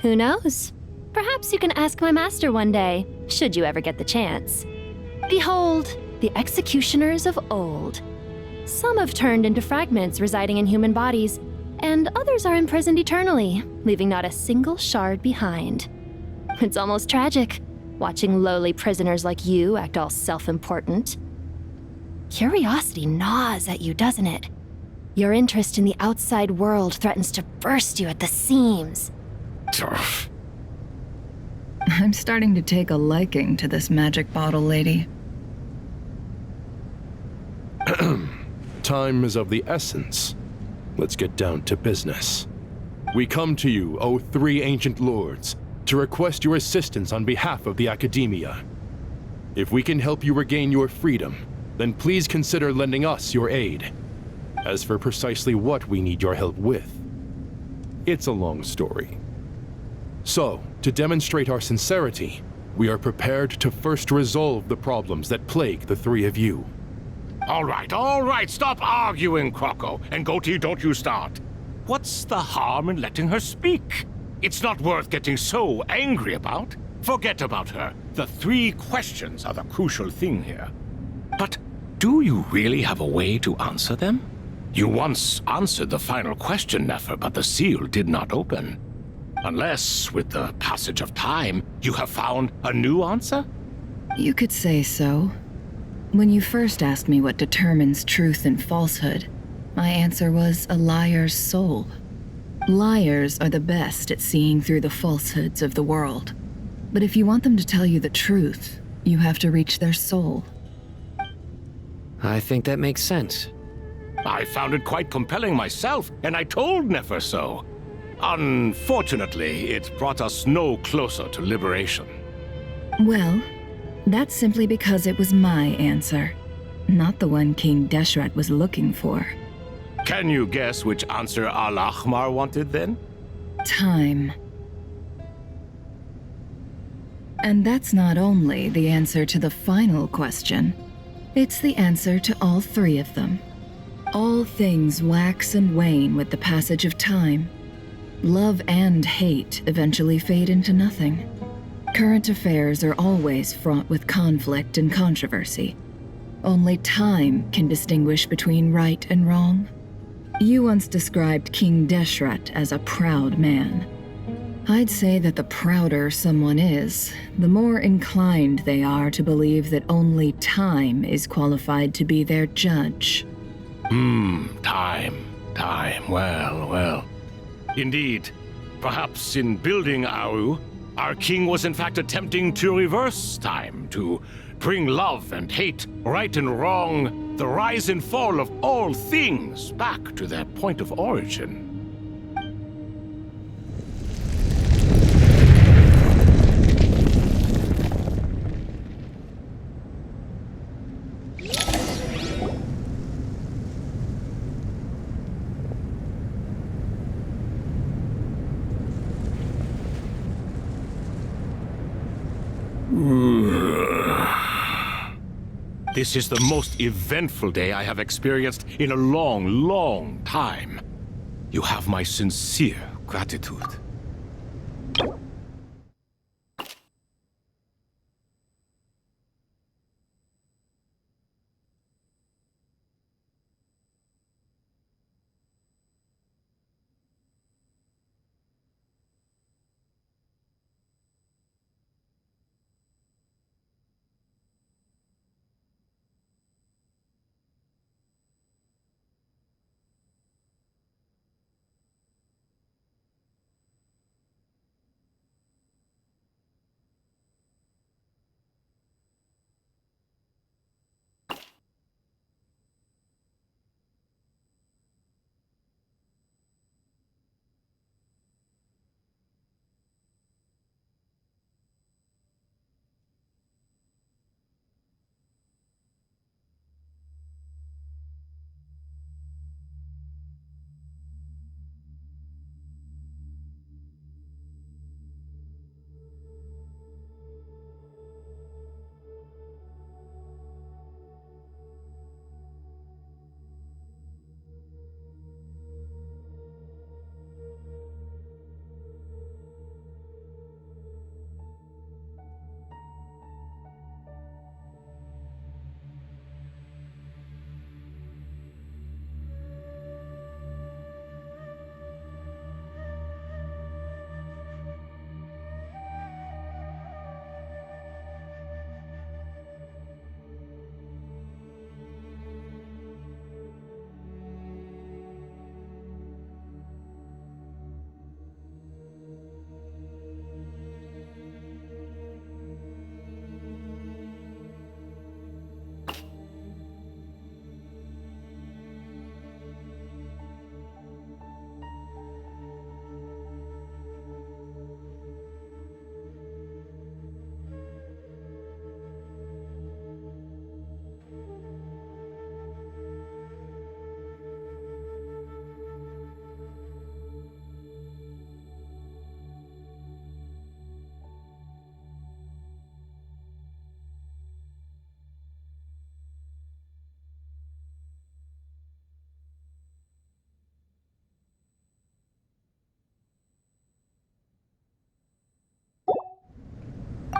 Who knows? Perhaps you can ask my master one day, should you ever get the chance. Behold, the executioners of old. Some have turned into fragments residing in human bodies, and others are imprisoned eternally, leaving not a single shard behind. It's almost tragic, watching lowly prisoners like you act all self-important. Curiosity gnaws at you, doesn't it? Your interest in the outside world threatens to burst you at the seams. I'm starting to take a liking to this magic bottle lady. Time is of the essence. Let's get down to business. We come to you, O three ancient lords, to request your assistance on behalf of the Academia. If we can help you regain your freedom, then please consider lending us your aid. As for precisely what we need your help with, it's a long story. So, to demonstrate our sincerity, we are prepared to first resolve the problems that plague the three of you. All right, stop arguing, Croco. And Goatee, don't you start. What's the harm in letting her speak? It's not worth getting so angry about. Forget about her. The three questions are the crucial thing here. But do you really have a way to answer them? You once answered the final question, Nefer, but the seal did not open. Unless, with the passage of time, you have found a new answer? You could say so. When you first asked me what determines truth and falsehood, my answer was a liar's soul. Liars are the best at seeing through the falsehoods of the world. But if you want them to tell you the truth, you have to reach their soul. I think that makes sense. I found it quite compelling myself, and I told Nefer so. Unfortunately, it brought us no closer to liberation. Well, that's simply because it was my answer, not the one King Deshret was looking for. Can you guess which answer Al-Ahmar wanted then? Time. And that's not only the answer to the final question, it's the answer to all three of them. All things wax and wane with the passage of time. Love and hate eventually fade into nothing. Current affairs are always fraught with conflict and controversy. Only time can distinguish between right and wrong. You once described King Deshret as a proud man. I'd say that the prouder someone is, the more inclined they are to believe that only time is qualified to be their judge. Time. Well. Indeed. Perhaps in building Au, our king was in fact attempting to reverse time, to bring love and hate, right and wrong, the rise and fall of all things back to their point of origin. This is the most eventful day I have experienced in a long time. You have my sincere gratitude.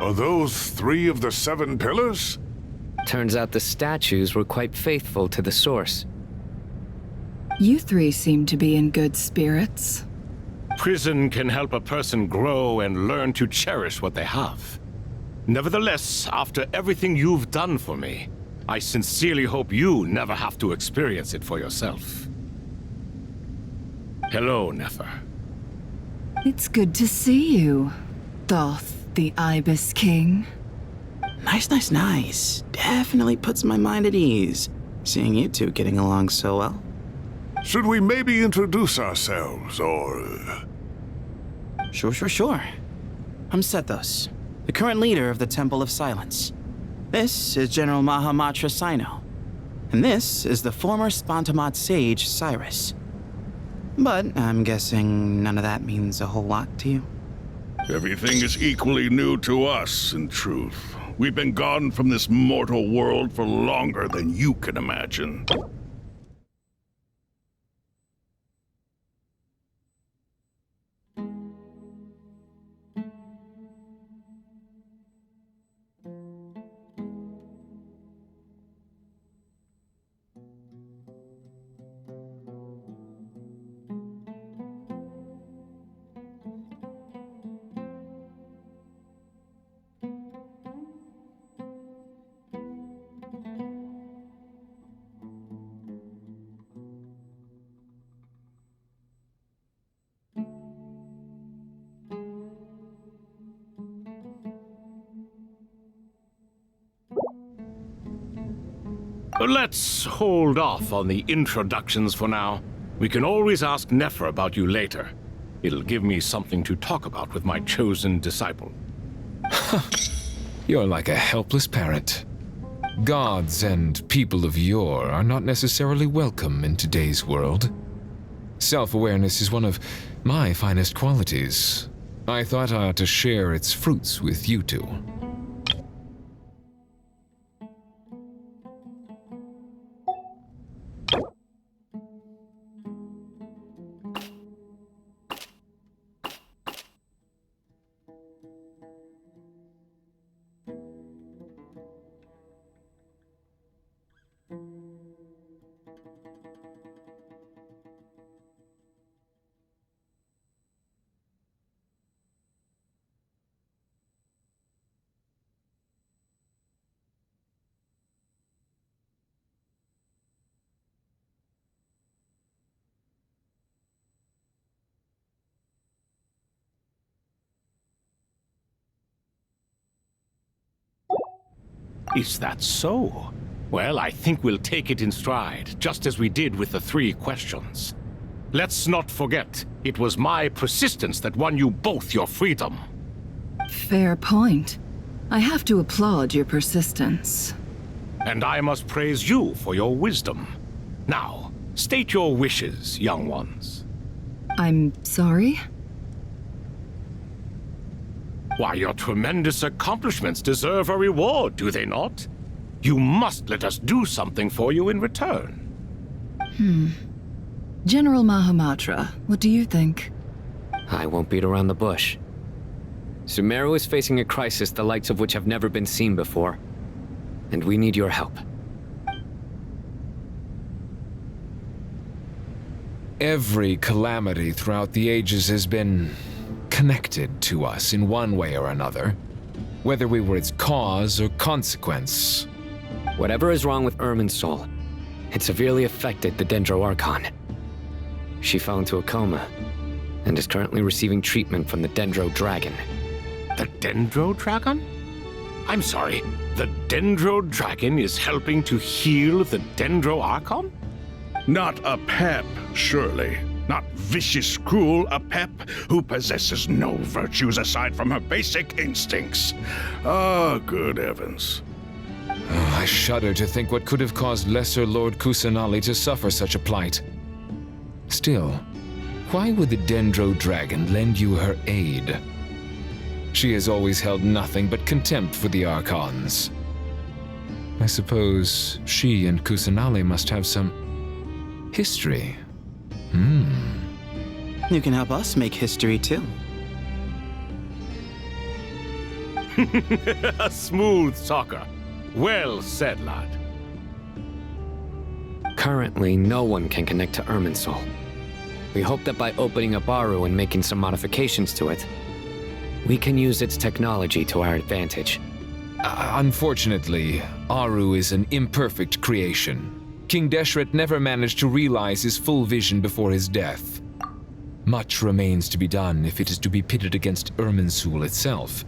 Are those 3 of the 7 pillars? Turns out the statues were quite faithful to the source. You 3 seem to be in good spirits. Prison can help a person grow and learn to cherish what they have. Nevertheless, after everything you've done for me, I sincerely hope you never have to experience it for yourself. Hello, Nefer. It's good to see you, Thoth the Ibis King. Nice. Definitely puts my mind at ease, seeing you two getting along so well. Should we maybe introduce ourselves, or... Sure. I'm Sethos, the current leader of the Temple of Silence. This is General Mahamatra Sino, and this is the former Spantamat sage Cyrus. But I'm guessing none of that means a whole lot to you. Everything is equally new to us, in truth. We've been gone from this mortal world for longer than you can imagine. Let's hold off on the introductions for now. We can always ask Nefer about you later. It'll give me something to talk about with my chosen disciple. You're like a helpless parrot. Gods and people of yore are not necessarily welcome in today's world. Self-awareness is one of my finest qualities. I thought I ought to share its fruits with you two. Is that so? Well, I think we'll take it in stride, just as we did with the 3 questions. Let's not forget, it was my persistence that won you both your freedom. Fair point. I have to applaud your persistence. And I must praise you for your wisdom. Now, state your wishes, young ones. I'm sorry? Why, your tremendous accomplishments deserve a reward, do they not? You must let us do something for you in return. General Mahamatra, what do you think? I won't beat around the bush. Sumeru is facing a crisis the likes of which have never been seen before. And we need your help. Every calamity throughout the ages has been connected to us in one way or another, whether we were its cause or consequence. Whatever is wrong with Irminsul, it severely affected the Dendro Archon. She fell into a coma and is currently receiving treatment from the Dendro Dragon. The Dendro Dragon? I'm sorry, the Dendro Dragon is helping to heal the Dendro Archon? Not a pep, surely. Not vicious, cruel a pep who possesses no virtues aside from her basic instincts. Ah, good heavens. Oh, I shudder to think what could have caused Lesser Lord Kusanali to suffer such a plight. Still, why would the Dendro Dragon lend you her aid? She has always held nothing but contempt for the Archons. I suppose she and Kusanali must have some history. You can help us make history, too. Smooth talker. Well said, lad. Currently, no one can connect to Irminsul. We hope that by opening up Aru and making some modifications to it, we can use its technology to our advantage. Unfortunately, Aru is an imperfect creation. King Deshret never managed to realize his full vision before his death. Much remains to be done if it is to be pitted against Irminsul itself.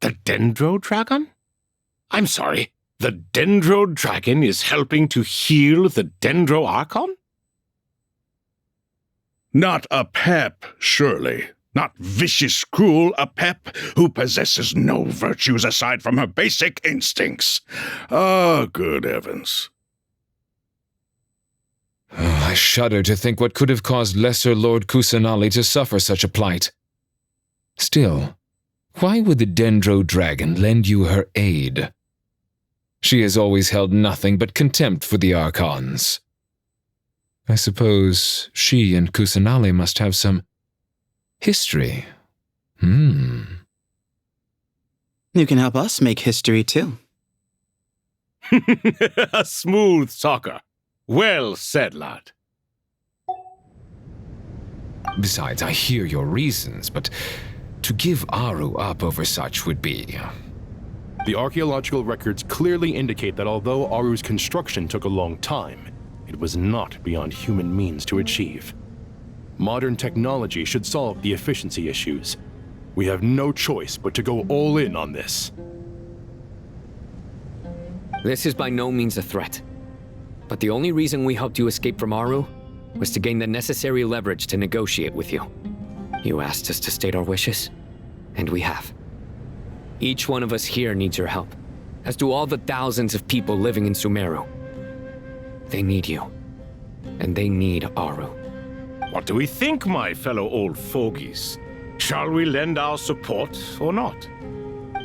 The Dendro Dragon? I'm sorry, the Dendro Dragon is helping to heal the Dendro Archon? Not a pep, surely. Not vicious, cruel, a pep who possesses no virtues aside from her basic instincts. Ah, good heavens. Oh, I shudder to think what could have caused Lesser Lord Kusanali to suffer such a plight. Still, why would the Dendro Dragon lend you her aid? She has always held nothing but contempt for the Archons. I suppose she and Kusanali must have some history. You can help us make history, too. A smooth talker. Well said, lad. Besides, I hear your reasons, but to give Aru up over such would be... The archaeological records clearly indicate that although Aru's construction took a long time, it was not beyond human means to achieve. Modern technology should solve the efficiency issues. We have no choice but to go all in on this. This is by no means a threat. But the only reason we helped you escape from Aru was to gain the necessary leverage to negotiate with you. You asked us to state our wishes, and we have. Each one of us here needs your help, as do all the thousands of people living in Sumeru. They need you, and they need Aru. What do we think, my fellow old fogies? Shall we lend our support or not?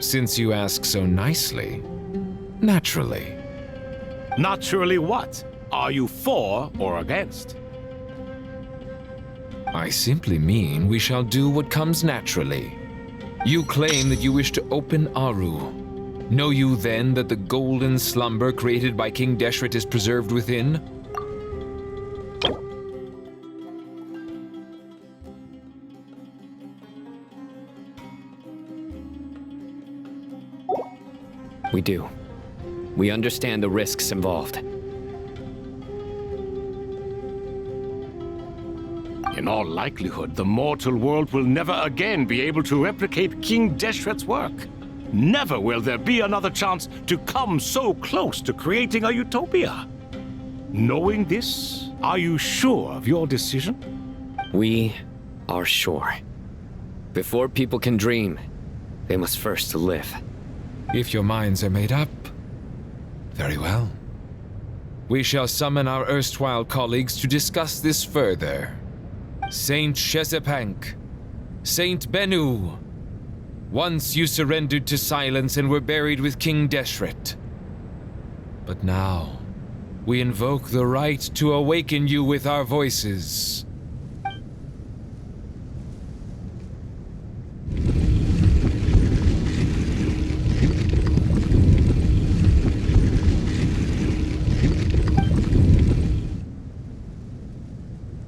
Since you ask so nicely, naturally. Naturally what? Are you for or against? I simply mean we shall do what comes naturally. You claim that you wish to open Aru. Know you then that the golden slumber created by King Deshret is preserved within? We do. We understand the risks involved. In all likelihood, the mortal world will never again be able to replicate King Deshret's work. Never will there be another chance to come so close to creating a utopia. Knowing this, are you sure of your decision? We are sure. Before people can dream, they must first live. If your minds are made up, very well. We shall summon our erstwhile colleagues to discuss this further. Saint Shezepank, Saint Bennu, once you surrendered to silence and were buried with King Deshret. But now, we invoke the right to awaken you with our voices.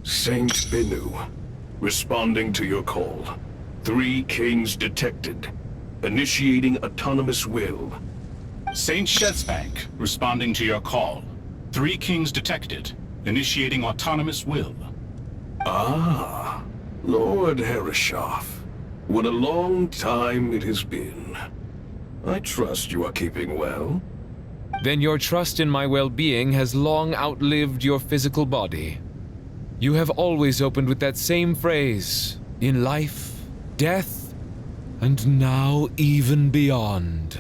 Saint Bennu, responding to your call. 3 kings detected. Initiating autonomous will. Saint Shezepank, responding to your call. 3 kings detected. Initiating autonomous will. Ah, Lord Herreshoff. What a long time it has been. I trust you are keeping well. Then your trust in my well-being has long outlived your physical body. You have always opened with that same phrase, in life, death, and now even beyond.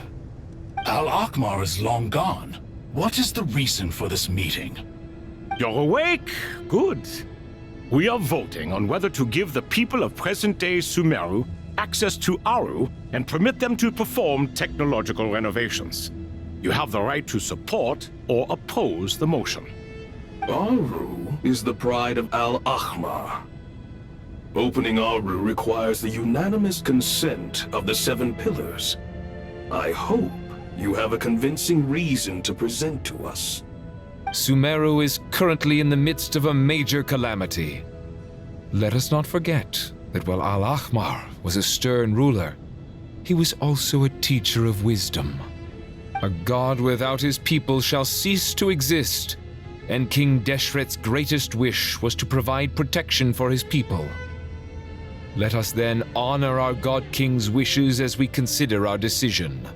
Al-Akmar is long gone. What is the reason for this meeting? You're awake? Good. We are voting on whether to give the people of present-day Sumeru access to Aru and permit them to perform technological renovations. You have the right to support or oppose the motion. Aru is the pride of Al-Ahmar. Opening Aru requires the unanimous consent of the 7 pillars. I hope you have a convincing reason to present to us. Sumeru is currently in the midst of a major calamity. Let us not forget that while Al-Ahmar was a stern ruler, he was also a teacher of wisdom. A god without his people shall cease to exist, and King Deshret's greatest wish was to provide protection for his people. Let us then honor our God King's wishes as we consider our decision.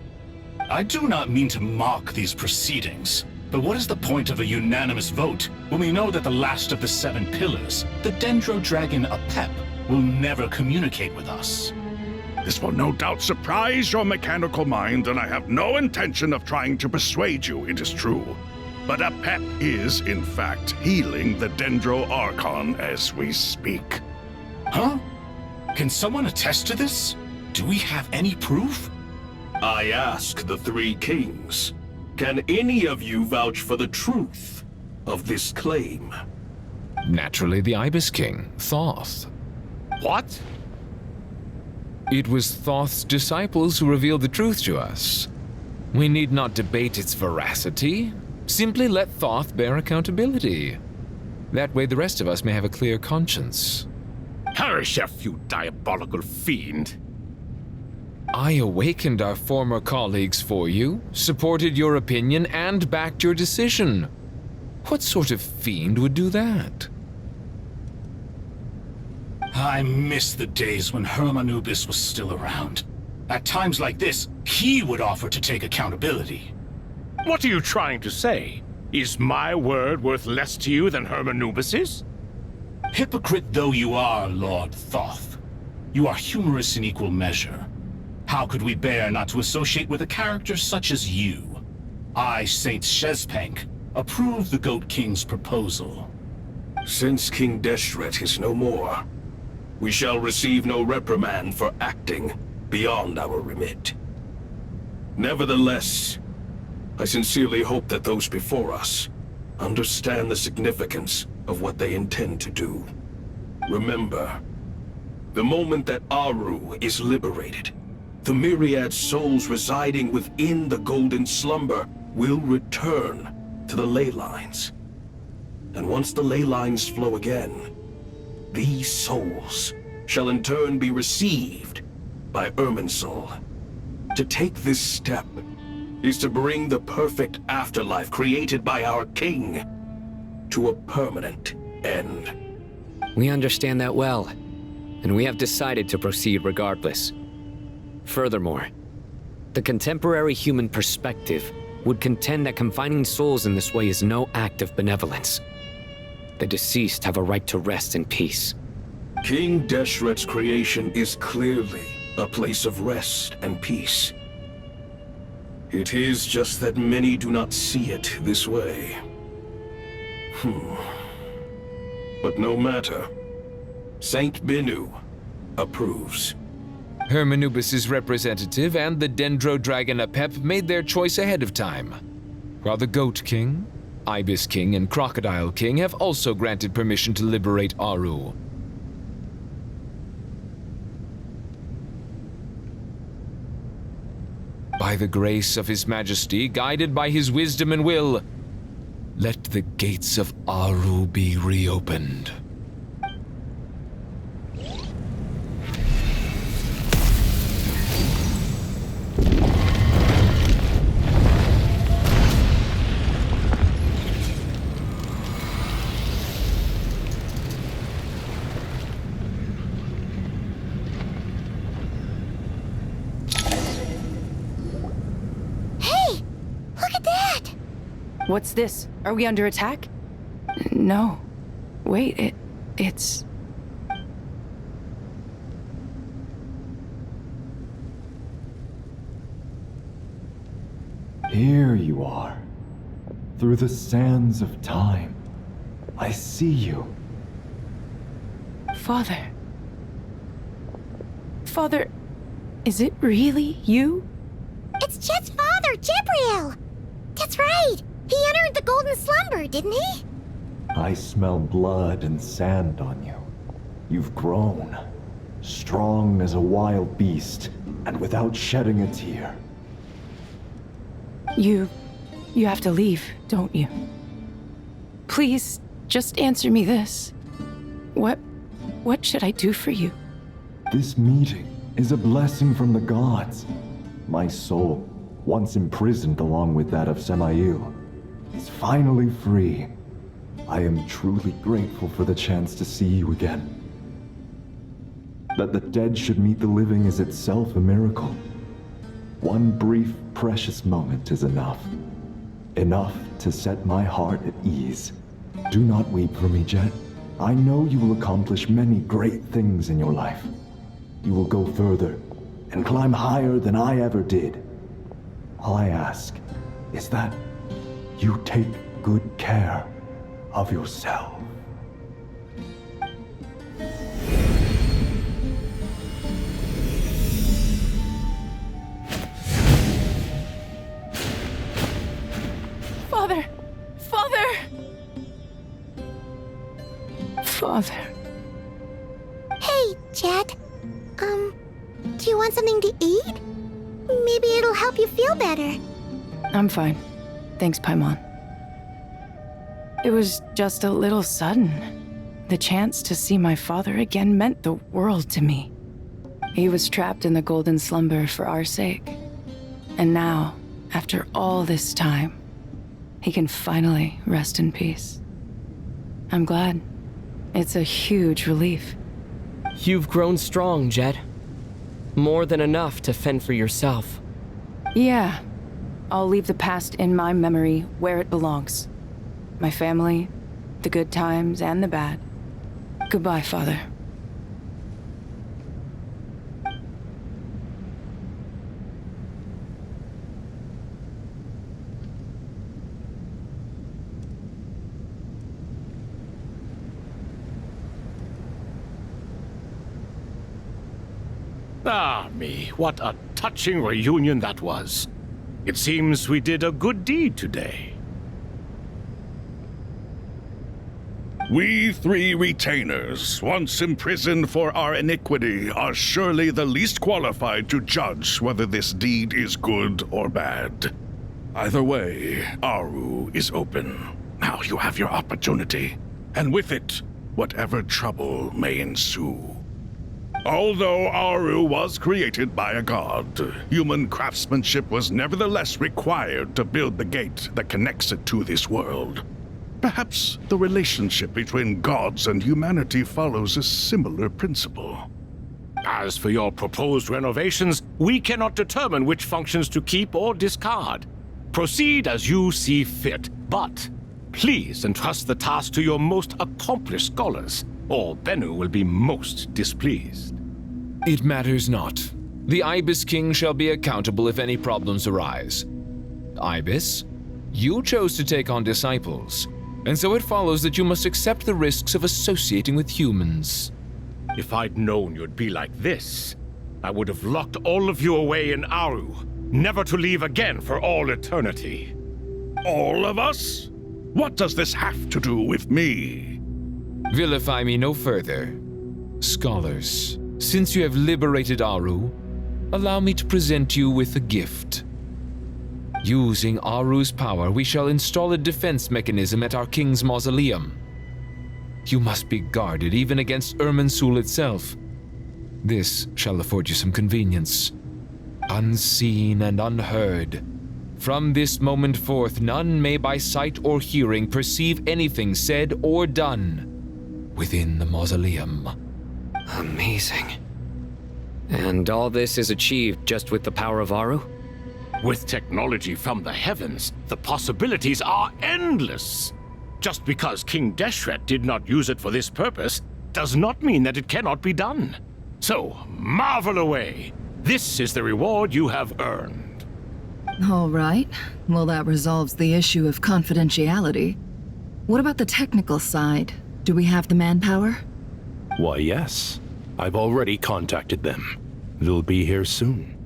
I do not mean to mock these proceedings, but what is the point of a unanimous vote when we know that the last of the 7 pillars, the Dendro Dragon Apep, will never communicate with us? This will no doubt surprise your mechanical mind, and I have no intention of trying to persuade you it is true. But Apep is, in fact, healing the Dendro Archon as we speak. Huh? Can someone attest to this? Do we have any proof? I ask the 3 kings, can any of you vouch for the truth of this claim? Naturally, the Ibis King, Thoth. What? It was Thoth's disciples who revealed the truth to us. We need not debate its veracity. Simply let Thoth bear accountability. That way the rest of us may have a clear conscience. Harishef, you diabolical fiend! I awakened our former colleagues for you, supported your opinion, and backed your decision. What sort of fiend would do that? I miss the days when Hermanubis was still around. At times like this, he would offer to take accountability. What are you trying to say? Is my word worth less to you than Hermanubis's? Hypocrite though you are, Lord Thoth, you are humorous in equal measure. How could we bear not to associate with a character such as you? I, Saint Shezpank, approve the Goat King's proposal. Since King Deshret is no more, we shall receive no reprimand for acting beyond our remit. Nevertheless, I sincerely hope that those before us understand the significance of what they intend to do. Remember, the moment that Aru is liberated, the myriad souls residing within the Golden Slumber will return to the ley lines. And once the ley lines flow again, these souls shall in turn be received by Irminsul. To take this step is to bring the perfect afterlife created by our king to a permanent end. We understand that well, and we have decided to proceed regardless. Furthermore, the contemporary human perspective would contend that confining souls in this way is no act of benevolence. The deceased have a right to rest in peace. King Deshret's creation is clearly a place of rest and peace. It is just that many do not see it this way. But no matter. Saint Binu approves. Hermanubis' representative and the Dendro Dragon Apep made their choice ahead of time, while the Goat King, Ibis King, and Crocodile King have also granted permission to liberate Aru. By the grace of His Majesty, guided by his wisdom and will, let the gates of Aru be reopened. What's this? Are we under attack? No. Wait, it's... Here you are. Through the sands of time. I see you. Father. Father, is it really you? It's Chet's father, Jibriel! That's right! He entered the Golden Slumber, didn't he? I smell blood and sand on you. You've grown. Strong as a wild beast, and without shedding a tear. You have to leave, don't you? Please, just answer me this. What should I do for you? This meeting is a blessing from the gods. My soul, once imprisoned along with that of Samael, is finally free. I am truly grateful for the chance to see you again. That the dead should meet the living is itself a miracle. One brief, precious moment is enough. Enough to set my heart at ease. Do not weep for me, Jet. I know you will accomplish many great things in your life. You will go further and climb higher than I ever did. All I ask is that you take good care of yourself. Father! Father! Father. Hey, Jet. Do you want something to eat? Maybe it'll help you feel better. I'm fine. Thanks, Paimon. It was just a little sudden. The chance to see my father again meant the world to me. He was trapped in the Golden Slumber for our sake. And now, after all this time, he can finally rest in peace. I'm glad. It's a huge relief. You've grown strong, Jet. More than enough to fend for yourself. Yeah. I'll leave the past in my memory where it belongs. My family, the good times and the bad. Goodbye, Father. Ah, me, what a touching reunion that was. It seems we did a good deed today. We three retainers, once imprisoned for our iniquity, are surely the least qualified to judge whether this deed is good or bad. Either way, Aru is open. Now you have your opportunity, and with it, whatever trouble may ensue. Although Aru was created by a god, human craftsmanship was nevertheless required to build the gate that connects it to this world. Perhaps the relationship between gods and humanity follows a similar principle. As for your proposed renovations, we cannot determine which functions to keep or discard. Proceed as you see fit, but please entrust the task to your most accomplished scholars, or Bennu will be most displeased. It matters not. The Ibis King shall be accountable if any problems arise. Ibis, you chose to take on disciples, and so it follows that you must accept the risks of associating with humans. If I'd known you'd be like this, I would have locked all of you away in Aru, never to leave again for all eternity. All of us? What does this have to do with me? Vilify me no further. Scholars, since you have liberated Aru, allow me to present you with a gift. Using Aru's power, we shall install a defense mechanism at our king's mausoleum. You must be guarded even against Irminsul itself. This shall afford you some convenience. Unseen and unheard. From this moment forth, none may by sight or hearing perceive anything said or done within the mausoleum. Amazing. And all this is achieved just with the power of Aru? With technology from the heavens, the possibilities are endless. Just because King Deshret did not use it for this purpose does not mean that it cannot be done. So, marvel away. This is the reward you have earned. All right. Well, that resolves the issue of confidentiality. What about the technical side? Do we have the manpower? Why, yes. I've already contacted them. They'll be here soon.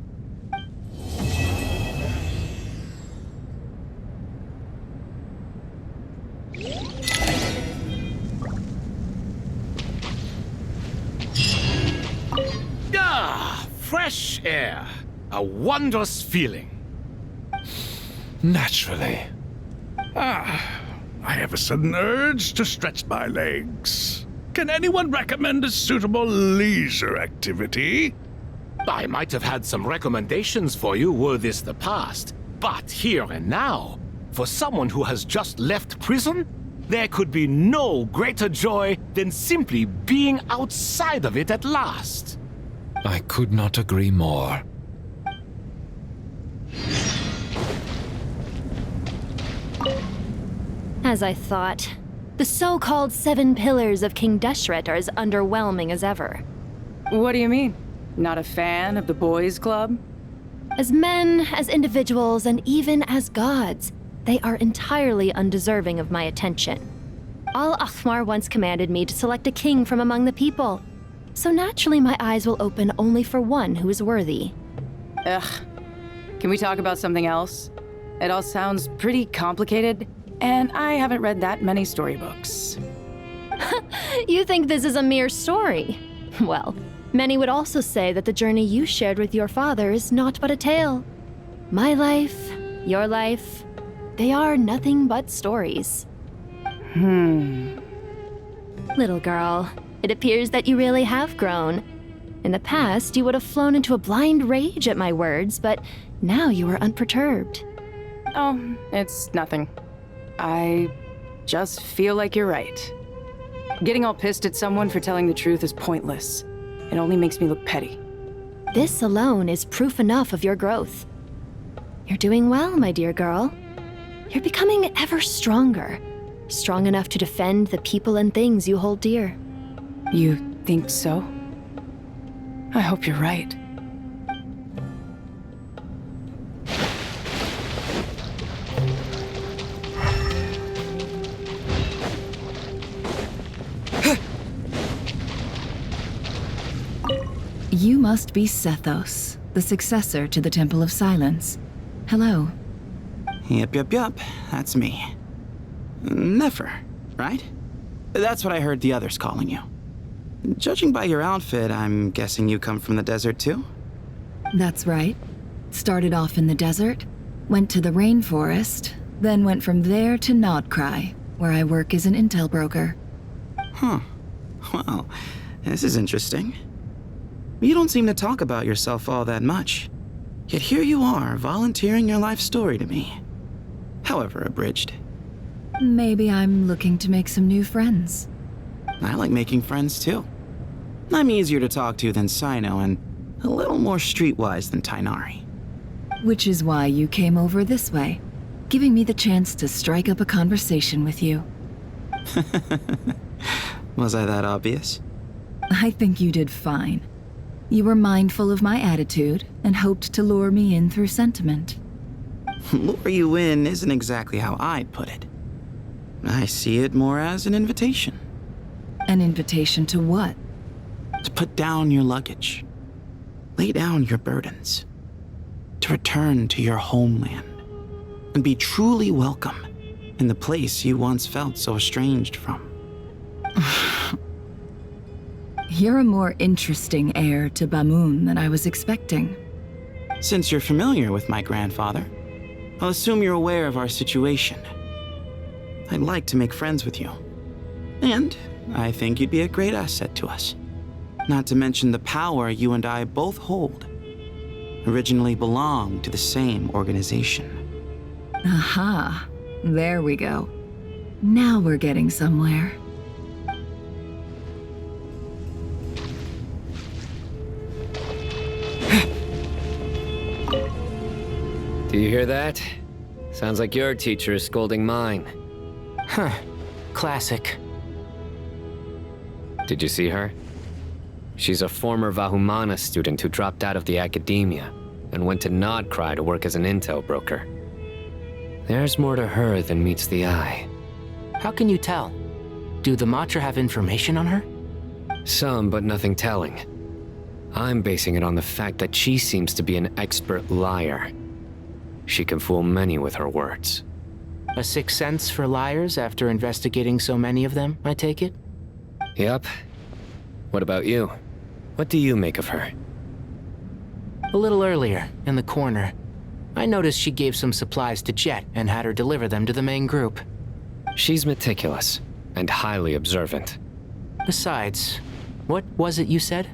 fresh air. A wondrous feeling. Naturally. I have a sudden urge to stretch my legs. Can anyone recommend a suitable leisure activity? I might have had some recommendations for you were this the past, but here and now, for someone who has just left prison, there could be no greater joy than simply being outside of it at last. I could not agree more. As I thought, the so-called 7 pillars of King Deshret are as underwhelming as ever. What do you mean? Not a fan of the boys' club? As men, as individuals, and even as gods, they are entirely undeserving of my attention. Al-Ahmar once commanded me to select a king from among the people, so naturally my eyes will open only for one who is worthy. Ugh. Can we talk about something else? It all sounds pretty complicated, and I haven't read that many storybooks. You think this is a mere story? Well, many would also say that the journey you shared with your father is not but a tale. My life, your life, they are nothing but stories. Little girl, it appears that you really have grown. In the past, you would have flown into a blind rage at my words, but now you are unperturbed. Oh, it's nothing. I just feel like you're right. Getting all pissed at someone for telling the truth is pointless. It only makes me look petty. This alone is proof enough of your growth. You're doing well, my dear girl. You're becoming ever stronger. Strong enough to defend the people and things you hold dear. You think so? I hope you're right. You must be Sethos, the successor to the Temple of Silence. Hello. Yep. That's me. Nefer, right? That's what I heard the others calling you. Judging by your outfit, I'm guessing you come from the desert too? That's right. Started off in the desert, went to the rainforest, then went from there to Nodcry, where I work as an intel broker. Huh. Well, this is interesting. You don't seem to talk about yourself all that much. Yet here you are, volunteering your life story to me. However abridged. Maybe I'm looking to make some new friends. I like making friends too. I'm easier to talk to than Sino and a little more streetwise than Tainari. Which is why you came over this way, giving me the chance to strike up a conversation with you. Was I that obvious? I think you did fine. You were mindful of my attitude and hoped to lure me in through sentiment. Lure you in isn't exactly how I'd put it. I see it more as an invitation. An invitation to what? To put down your luggage. Lay down your burdens. To return to your homeland. And be truly welcome in the place you once felt so estranged from. You're a more interesting heir to Bamun than I was expecting. Since you're familiar with my grandfather, I'll assume you're aware of our situation. I'd like to make friends with you. And I think you'd be a great asset to us. Not to mention the power you and I both hold. Originally belonged to the same organization. Aha, there we go. Now we're getting somewhere. Do you hear that? Sounds like your teacher is scolding mine. Huh. Classic. Did you see her? She's a former Vahumana student who dropped out of the academia and went to Nodcry to work as an intel broker. There's more to her than meets the eye. How can you tell? Do the Matra have information on her? Some, but nothing telling. I'm basing it on the fact that she seems to be an expert liar. She can fool many with her words. A sixth sense for liars after investigating so many of them, I take it? Yep. What about you? What do you make of her? A little earlier, in the corner. I noticed she gave some supplies to Jet and had her deliver them to the main group. She's meticulous and highly observant. Besides, what was it you said?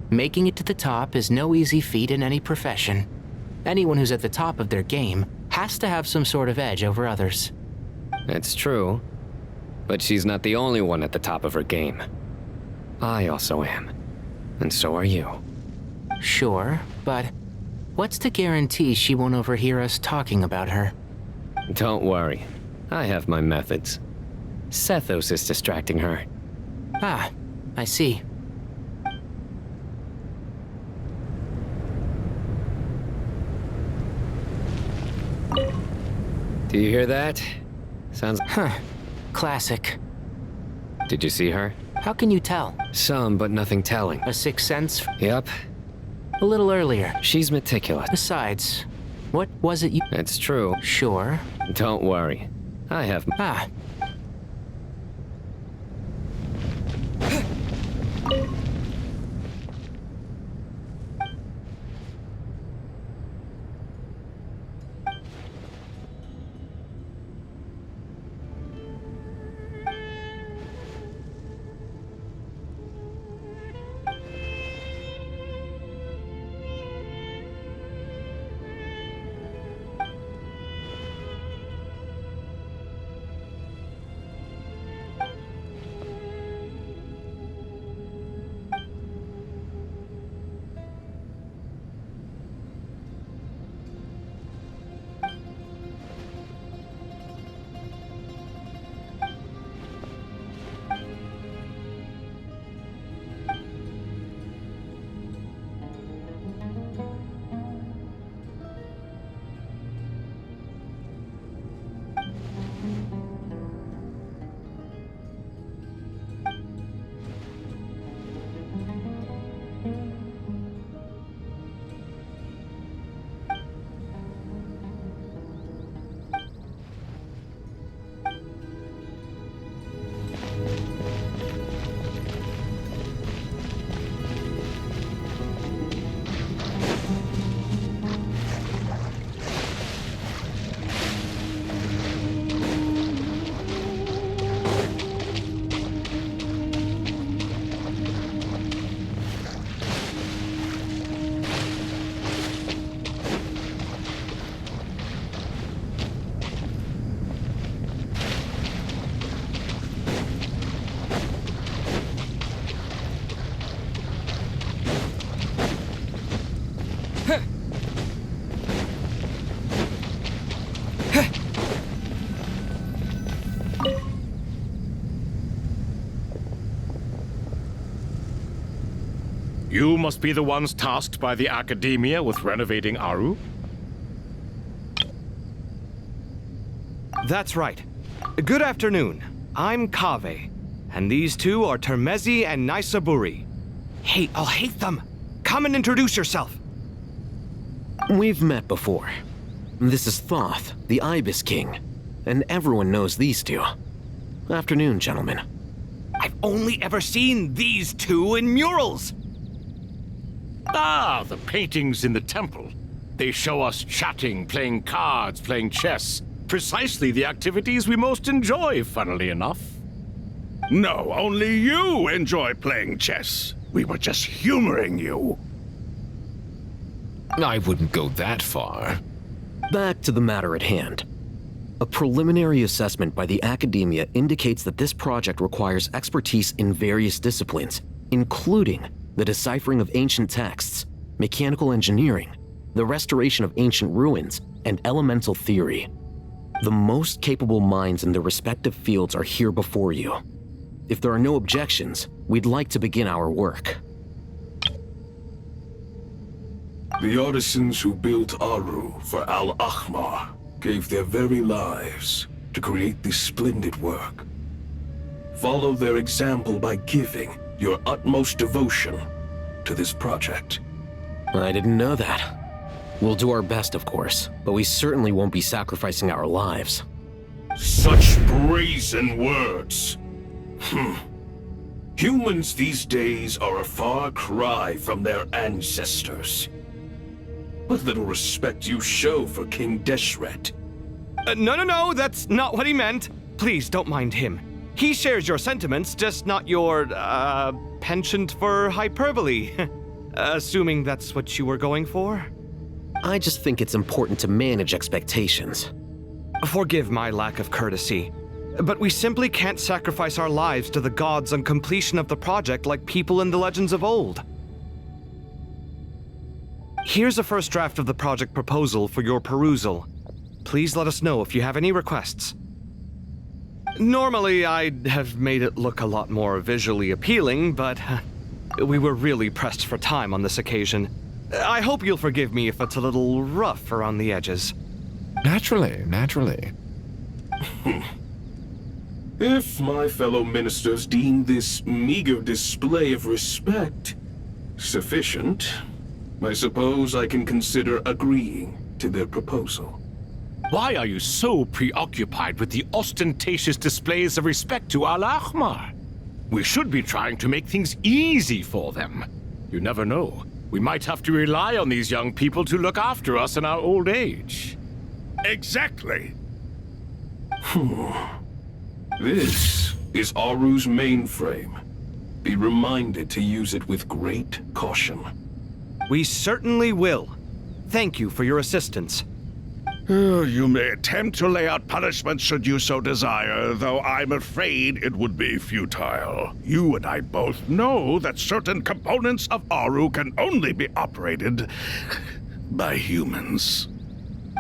Making it to the top is no easy feat in any profession. Anyone who's at the top of their game has to have some sort of edge over others. It's true, but she's not the only one at the top of her game. I also am, and so are you. Sure, but what's to guarantee she won't overhear us talking about her? Don't worry, I have my methods. Sethos is distracting her. Ah, I see. Do you hear that? Sounds... Huh. Classic. Did you see her? How can you tell? Some, but nothing telling. A sixth sense? Yep. A little earlier. She's meticulous. Besides, what was it you... It's true. Sure. Don't worry. I have... Ah. You must be the ones tasked by the Academia with renovating Aru? That's right. Good afternoon. I'm Kaveh, and these two are Termezi and Naisaburi. Hey, I'll hate them. Come and introduce yourself. We've met before. This is Thoth, the Ibis King, and everyone knows these two. Afternoon, gentlemen. I've only ever seen these two in murals. Ah, the paintings in the temple. They show us chatting, playing cards, playing chess. Precisely the activities we most enjoy, funnily enough. No, only you enjoy playing chess. We were just humoring you. I wouldn't go that far. Back to the matter at hand. A preliminary assessment by the Academia indicates that this project requires expertise in various disciplines, including the deciphering of ancient texts, mechanical engineering, the restoration of ancient ruins, and elemental theory. The most capable minds in their respective fields are here before you. If there are no objections, we'd like to begin our work. The artisans who built Aru for Al-Ahmar gave their very lives to create this splendid work. Follow their example by giving your utmost devotion to this project. I didn't know that. We'll do our best, of course, but we certainly won't be sacrificing our lives. Such brazen words. Humans these days are a far cry from their ancestors. What little respect you show for King Deshret. No, that's not what he meant. Please, don't mind him. He shares your sentiments, just not your, penchant for hyperbole. Assuming that's what you were going for? I just think it's important to manage expectations. Forgive my lack of courtesy, but we simply can't sacrifice our lives to the gods on completion of the project like people in the legends of old. Here's a first draft of the project proposal for your perusal. Please let us know if you have any requests. Normally, I'd have made it look a lot more visually appealing, but we were really pressed for time on this occasion. I hope you'll forgive me if it's a little rough around the edges. Naturally. If my fellow ministers deem this meager display of respect sufficient, I suppose I can consider agreeing to their proposal. Why are you so preoccupied with the ostentatious displays of respect to Al-Ahmar? We should be trying to make things easy for them. You never know. We might have to rely on these young people to look after us in our old age. Exactly. This is Aru's mainframe. Be reminded to use it with great caution. We certainly will. Thank you for your assistance. You may attempt to lay out punishment should you so desire, though I'm afraid it would be futile. You and I both know that certain components of Aru can only be operated by humans.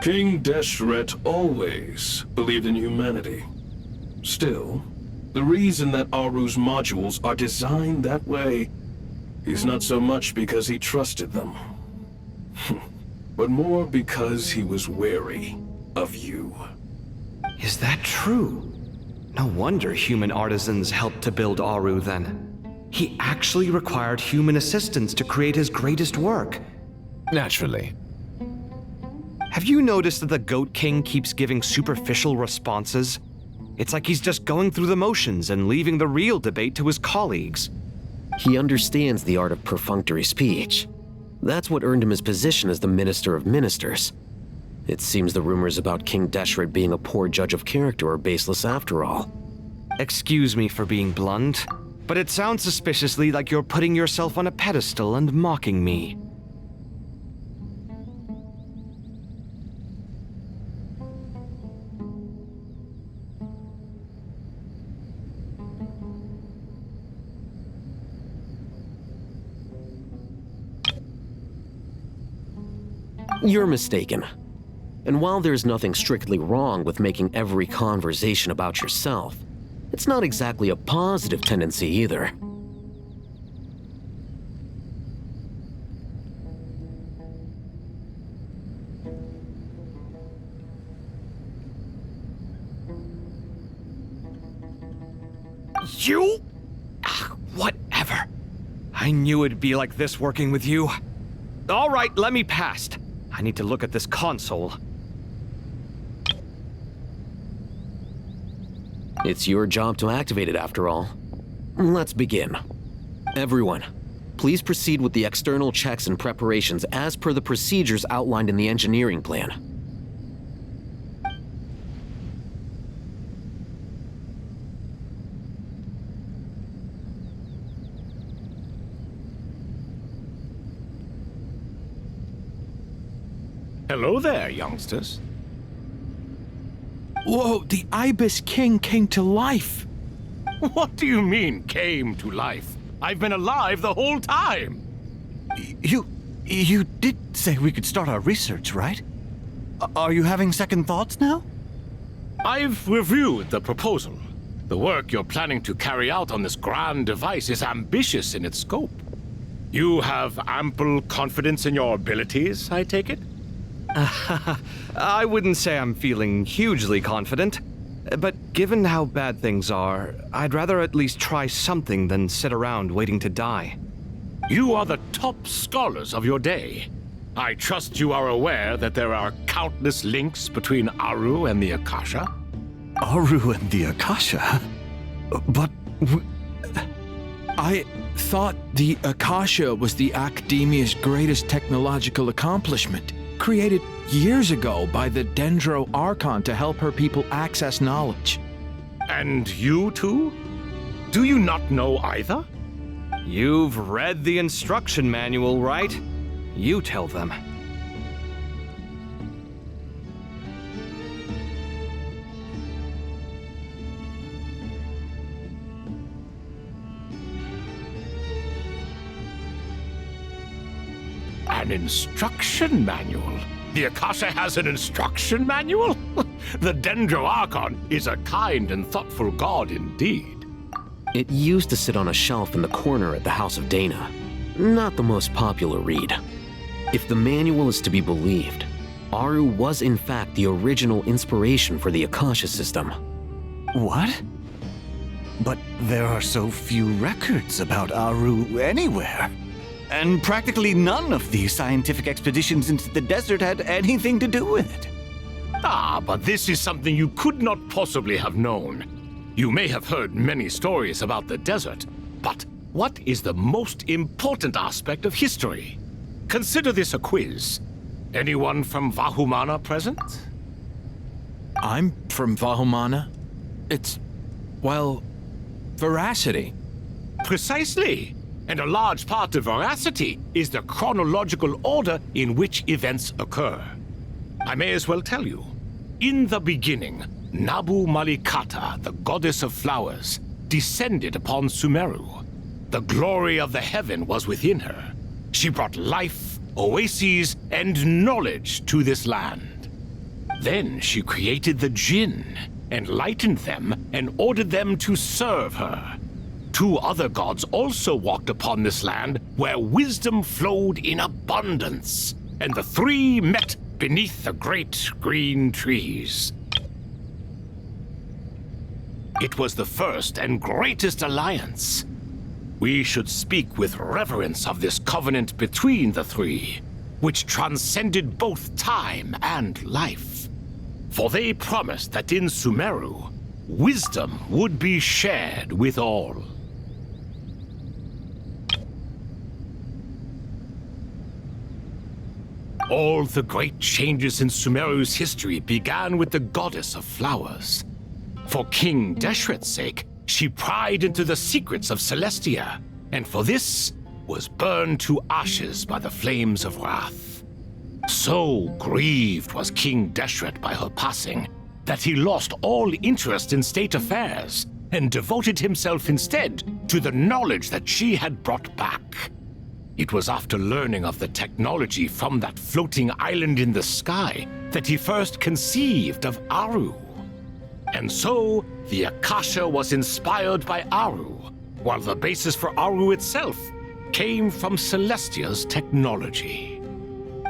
King Deshret always believed in humanity. Still, the reason that Aru's modules are designed that way is not so much because he trusted them, but more because he was wary of you. Is that true? No wonder human artisans helped to build Aru then. He actually required human assistance to create his greatest work. Naturally. Have you noticed that the Goat King keeps giving superficial responses? It's like he's just going through the motions and leaving the real debate to his colleagues. He understands the art of perfunctory speech. That's what earned him his position as the Minister of Ministers. It seems the rumors about King Deshret being a poor judge of character are baseless after all. Excuse me for being blunt, but it sounds suspiciously like you're putting yourself on a pedestal and mocking me. You're mistaken. And while there's nothing strictly wrong with making every conversation about yourself, it's not exactly a positive tendency either. You? Whatever. I knew it'd be like this working with you. All right, let me past. I need to look at this console. It's your job to activate it after all. Let's begin. Everyone, please proceed with the external checks and preparations as per the procedures outlined in the engineering plan. Hello there, youngsters. Whoa, the Ibis King came to life. What do you mean, came to life? I've been alive the whole time. You did say we could start our research, right? Are you having second thoughts now? I've reviewed the proposal. The work you're planning to carry out on this grand device is ambitious in its scope. You have ample confidence in your abilities, I take it? I wouldn't say I'm feeling hugely confident, but given how bad things are, I'd rather at least try something than sit around waiting to die. You are the top scholars of your day. I trust you are aware that there are countless links between Aru and the Akasha. Aru and the Akasha? But... I thought the Akasha was the Academia's greatest technological accomplishment, created years ago by the Dendro Archon to help her people access knowledge. And you too? Do you not know either? You've read the instruction manual, right? You tell them. An instruction manual? The Akasha has an instruction manual? The Dendro Archon is a kind and thoughtful god indeed. It used to sit on a shelf in the corner at the House of Dana. Not the most popular read. If the manual is to be believed, Aru was in fact the original inspiration for the Akasha system. What? But there are so few records about Aru anywhere. And practically none of these scientific expeditions into the desert had anything to do with it. Ah, but this is something you could not possibly have known. You may have heard many stories about the desert, but what is the most important aspect of history? Consider this a quiz. Anyone from Vahumana present? I'm from Vahumana. It's, well, veracity. Precisely. And a large part of veracity is the chronological order in which events occur. I may as well tell you. In the beginning, Nabu Malikata, the goddess of flowers, descended upon Sumeru. The glory of the heaven was within her. She brought life, oases, and knowledge to this land. Then she created the Jinn, enlightened them, and ordered them to serve her. 2 other gods also walked upon this land where wisdom flowed in abundance, and the 3 met beneath the great green trees. It was the first and greatest alliance. We should speak with reverence of this covenant between the 3, which transcended both time and life. For they promised that in Sumeru, wisdom would be shared with all. All the great changes in Sumeru's history began with the goddess of flowers. For King Deshret's sake, she pried into the secrets of Celestia, and for this was burned to ashes by the flames of wrath. So grieved was King Deshret by her passing that he lost all interest in state affairs and devoted himself instead to the knowledge that she had brought back. It was after learning of the technology from that floating island in the sky that he first conceived of Aru. And so, the Akasha was inspired by Aru, while the basis for Aru itself came from Celestia's technology.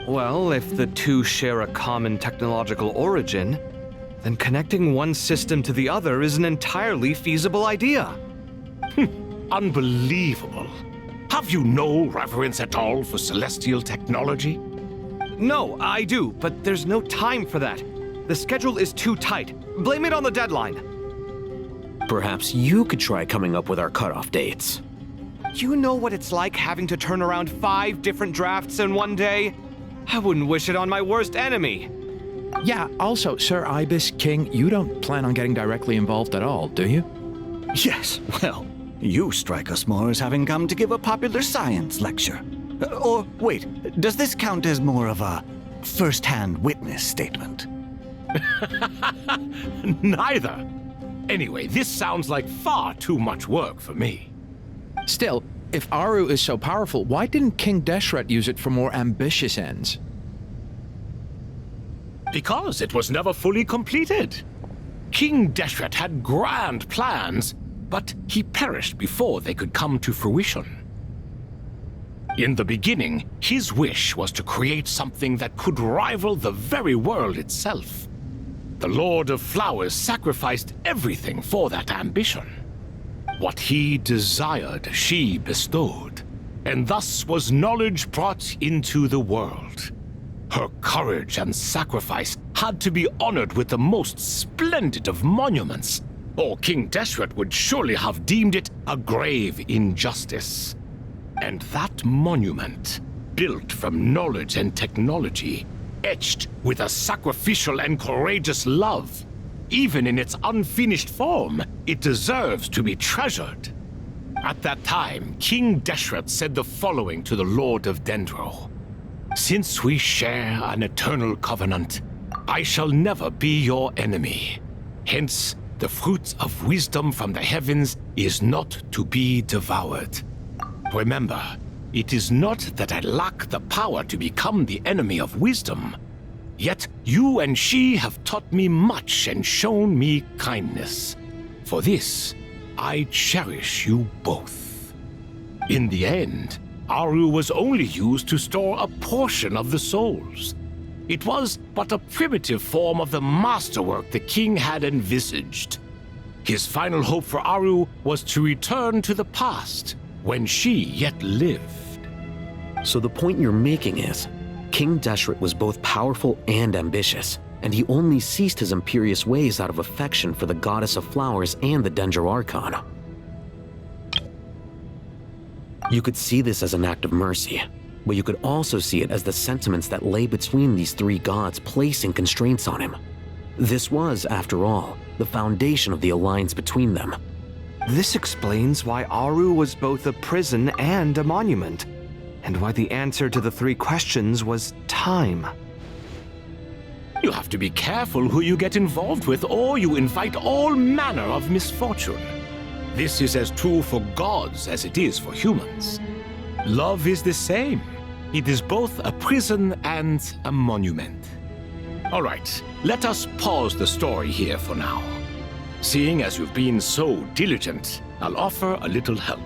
Well, if the 2 share a common technological origin, then connecting one system to the other is an entirely feasible idea. Unbelievable. Have you no reverence at all for celestial technology? No, I do, but there's no time for that. The schedule is too tight. Blame it on the deadline. Perhaps you could try coming up with our cutoff dates. You know what it's like having to turn around 5 different drafts in one day? I wouldn't wish it on my worst enemy. Yeah, also, Sir Ibis King, you don't plan on getting directly involved at all, do you? Yes, well, you strike us more as having come to give a popular science lecture. Or, wait, does this count as more of a first-hand witness statement? Neither. Anyway, this sounds like far too much work for me. Still, if Aru is so powerful, why didn't King Deshret use it for more ambitious ends? Because it was never fully completed. King Deshret had grand plans, but he perished before they could come to fruition. In the beginning, his wish was to create something that could rival the very world itself. The Lord of Flowers sacrificed everything for that ambition. What he desired, she bestowed, and thus was knowledge brought into the world. Her courage and sacrifice had to be honored with the most splendid of monuments, or King Deshret would surely have deemed it a grave injustice. And that monument, built from knowledge and technology, etched with a sacrificial and courageous love, even in its unfinished form, it deserves to be treasured. At that time, King Deshret said the following to the Lord of Dendro. Since we share an eternal covenant, I shall never be your enemy. Hence, the fruit of wisdom from the heavens is not to be devoured. Remember, it is not that I lack the power to become the enemy of wisdom. Yet you and she have taught me much and shown me kindness. For this, I cherish you both. In the end, Aru was only used to store a portion of the souls. It was but a primitive form of the masterwork the king had envisaged. His final hope for Aru was to return to the past, when she yet lived. So the point you're making is, King Deshret was both powerful and ambitious, and he only ceased his imperious ways out of affection for the goddess of flowers and the Dendro Archon. You could see this as an act of mercy, but you could also see it as the sentiments that lay between these three gods placing constraints on him. This was, after all, the foundation of the alliance between them. This explains why Aru was both a prison and a monument, and why the answer to the three questions was time. You have to be careful who you get involved with, or you invite all manner of misfortune. This is as true for gods as it is for humans. Love is the same. It is both a prison and a monument. All right, let us pause the story here for now. Seeing as you've been so diligent, I'll offer a little help.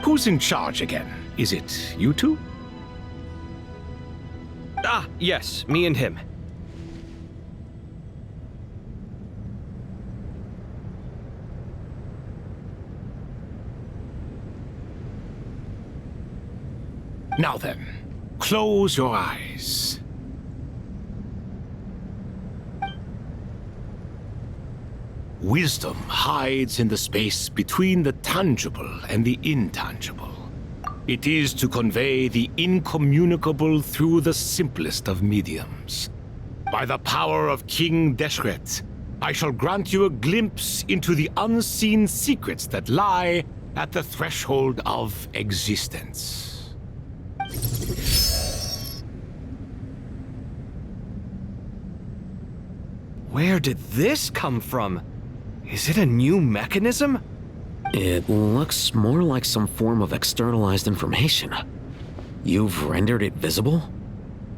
Who's in charge again? Is it you two? Ah, yes, me and him. Now then, close your eyes. Wisdom hides in the space between the tangible and the intangible. It is to convey the incommunicable through the simplest of mediums. By the power of King Deshret, I shall grant you a glimpse into the unseen secrets that lie at the threshold of existence. Where did this come from? Is it a new mechanism? It looks more like some form of externalized information. You've rendered it visible?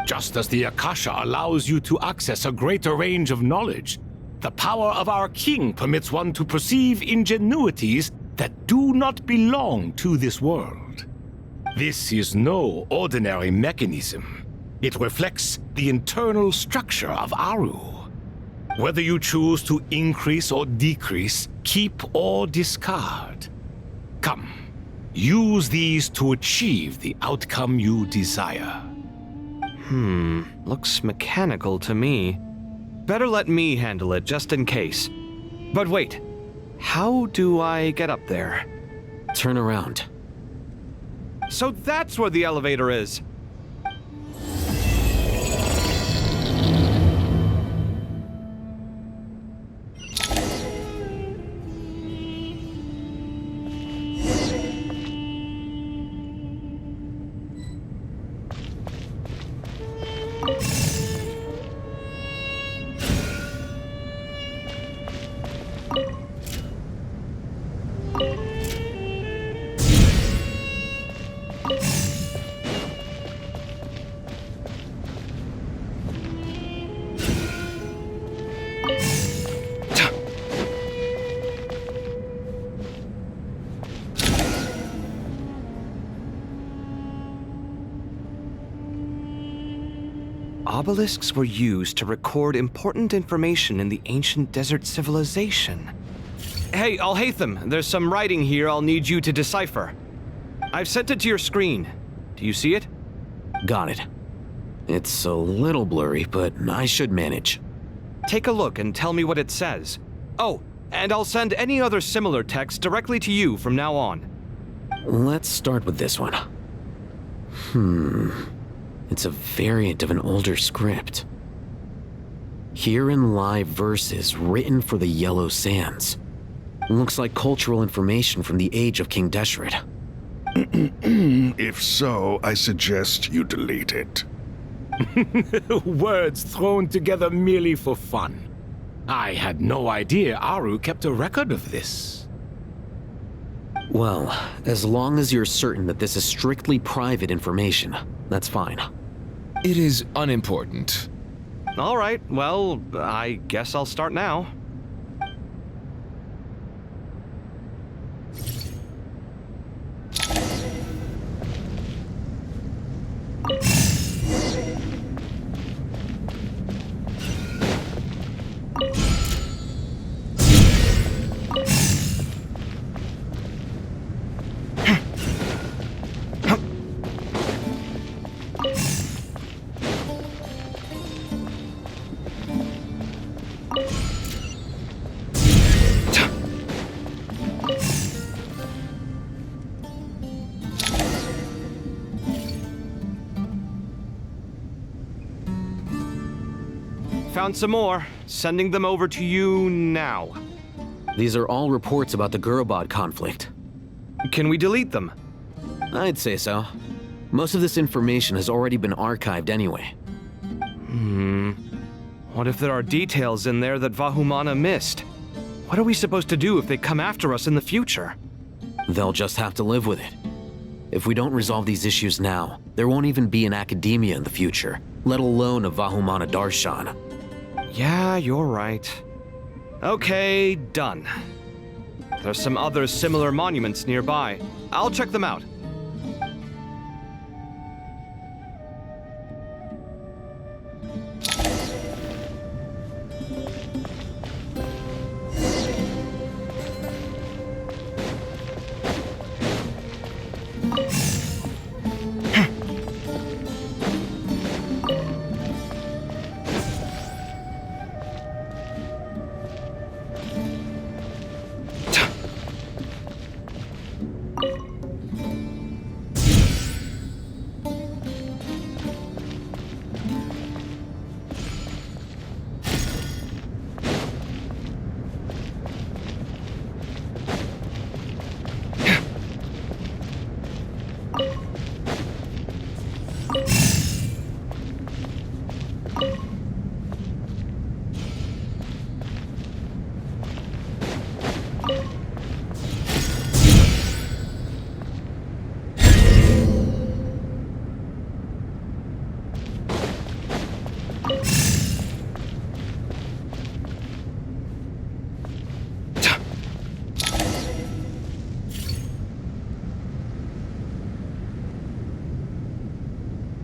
Just as the Akasha allows you to access a greater range of knowledge, the power of our king permits one to perceive ingenuities that do not belong to this world. This is no ordinary mechanism. It reflects the internal structure of Aru. Whether you choose to increase or decrease, keep or discard. Come, use these to achieve the outcome you desire. Looks mechanical to me. Better let me handle it just in case. But wait, how do I get up there? Turn around. So that's where the elevator is. Obelisks were used to record important information in the ancient desert civilization. Hey, Alhaitham, there's some writing here I'll need you to decipher. I've sent it to your screen. Do you see it? Got it. It's a little blurry, but I should manage. Take a look and tell me what it says. Oh, And I'll send any other similar text directly to you from now on. Let's start with this one. It's a variant of an older script. Herein lie verses written for the Yellow Sands. Looks like cultural information from the age of King Deshret. If so, I suggest you delete it. Words thrown together merely for fun. I had no idea Aru kept a record of this. Well, as long as you're certain that this is strictly private information, that's fine. It is unimportant. All right, well, I guess I'll start now. Found some more. Sending them over to you now. These are all reports about the Gurubad conflict. Can we delete them? I'd say so. Most of this information has already been archived anyway. What if there are details in there that Vahumana missed? What are we supposed to do if they come after us in the future? They'll just have to live with it. If we don't resolve these issues now, there won't even be an academia in the future, let alone a Vahumana Darshan. Yeah, you're right. Okay, done. There's some other similar monuments nearby. I'll check them out.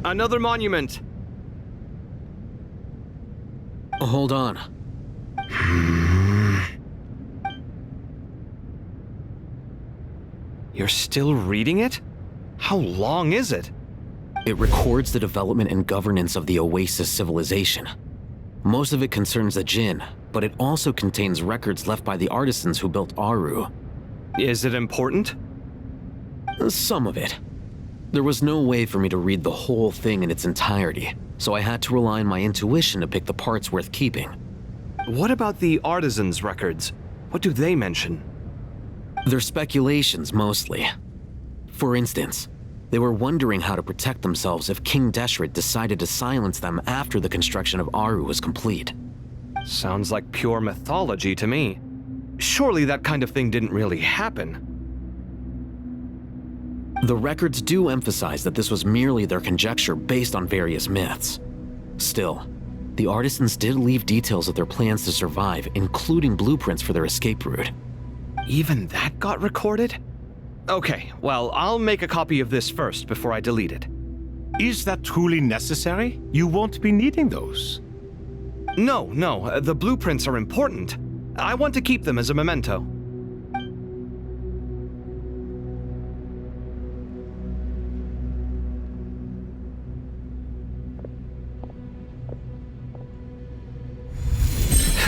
Another monument. Hold on. You're still reading it? How long is it? It records the development and governance of the Oasis civilization. Most of it concerns the Jinn, but it also contains records left by the artisans who built Aru. Is it important? Some of it. There was no way for me to read the whole thing in its entirety, so I had to rely on my intuition to pick the parts worth keeping. What about the artisans' records? What do they mention? They're speculations, mostly. For instance, they were wondering how to protect themselves if King Deshret decided to silence them after the construction of Aru was complete. Sounds like pure mythology to me. Surely that kind of thing didn't really happen. The records do emphasize that this was merely their conjecture based on various myths. Still, the artisans did leave details of their plans to survive, including blueprints for their escape route. Even that got recorded? Okay, well, I'll make a copy of this first before I delete it. Is that truly necessary? You won't be needing those. No, the blueprints are important. I want to keep them as a memento.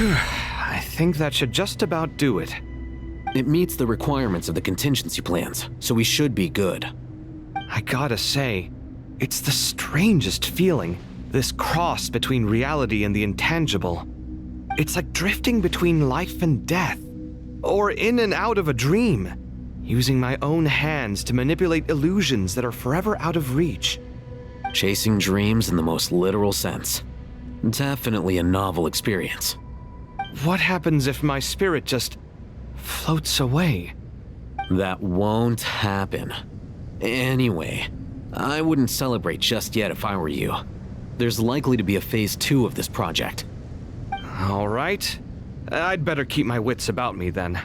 I think that should just about do it. It meets the requirements of the contingency plans, so we should be good. I gotta say, it's the strangest feeling, this cross between reality and the intangible. It's like drifting between life and death, or in and out of a dream, using my own hands to manipulate illusions that are forever out of reach. Chasing dreams in the most literal sense. Definitely a novel experience. What happens if my spirit just floats away? That won't happen. Anyway, I wouldn't celebrate just yet if I were you. There's likely to be a phase 2 of this project. All right. I'd better keep my wits about me then.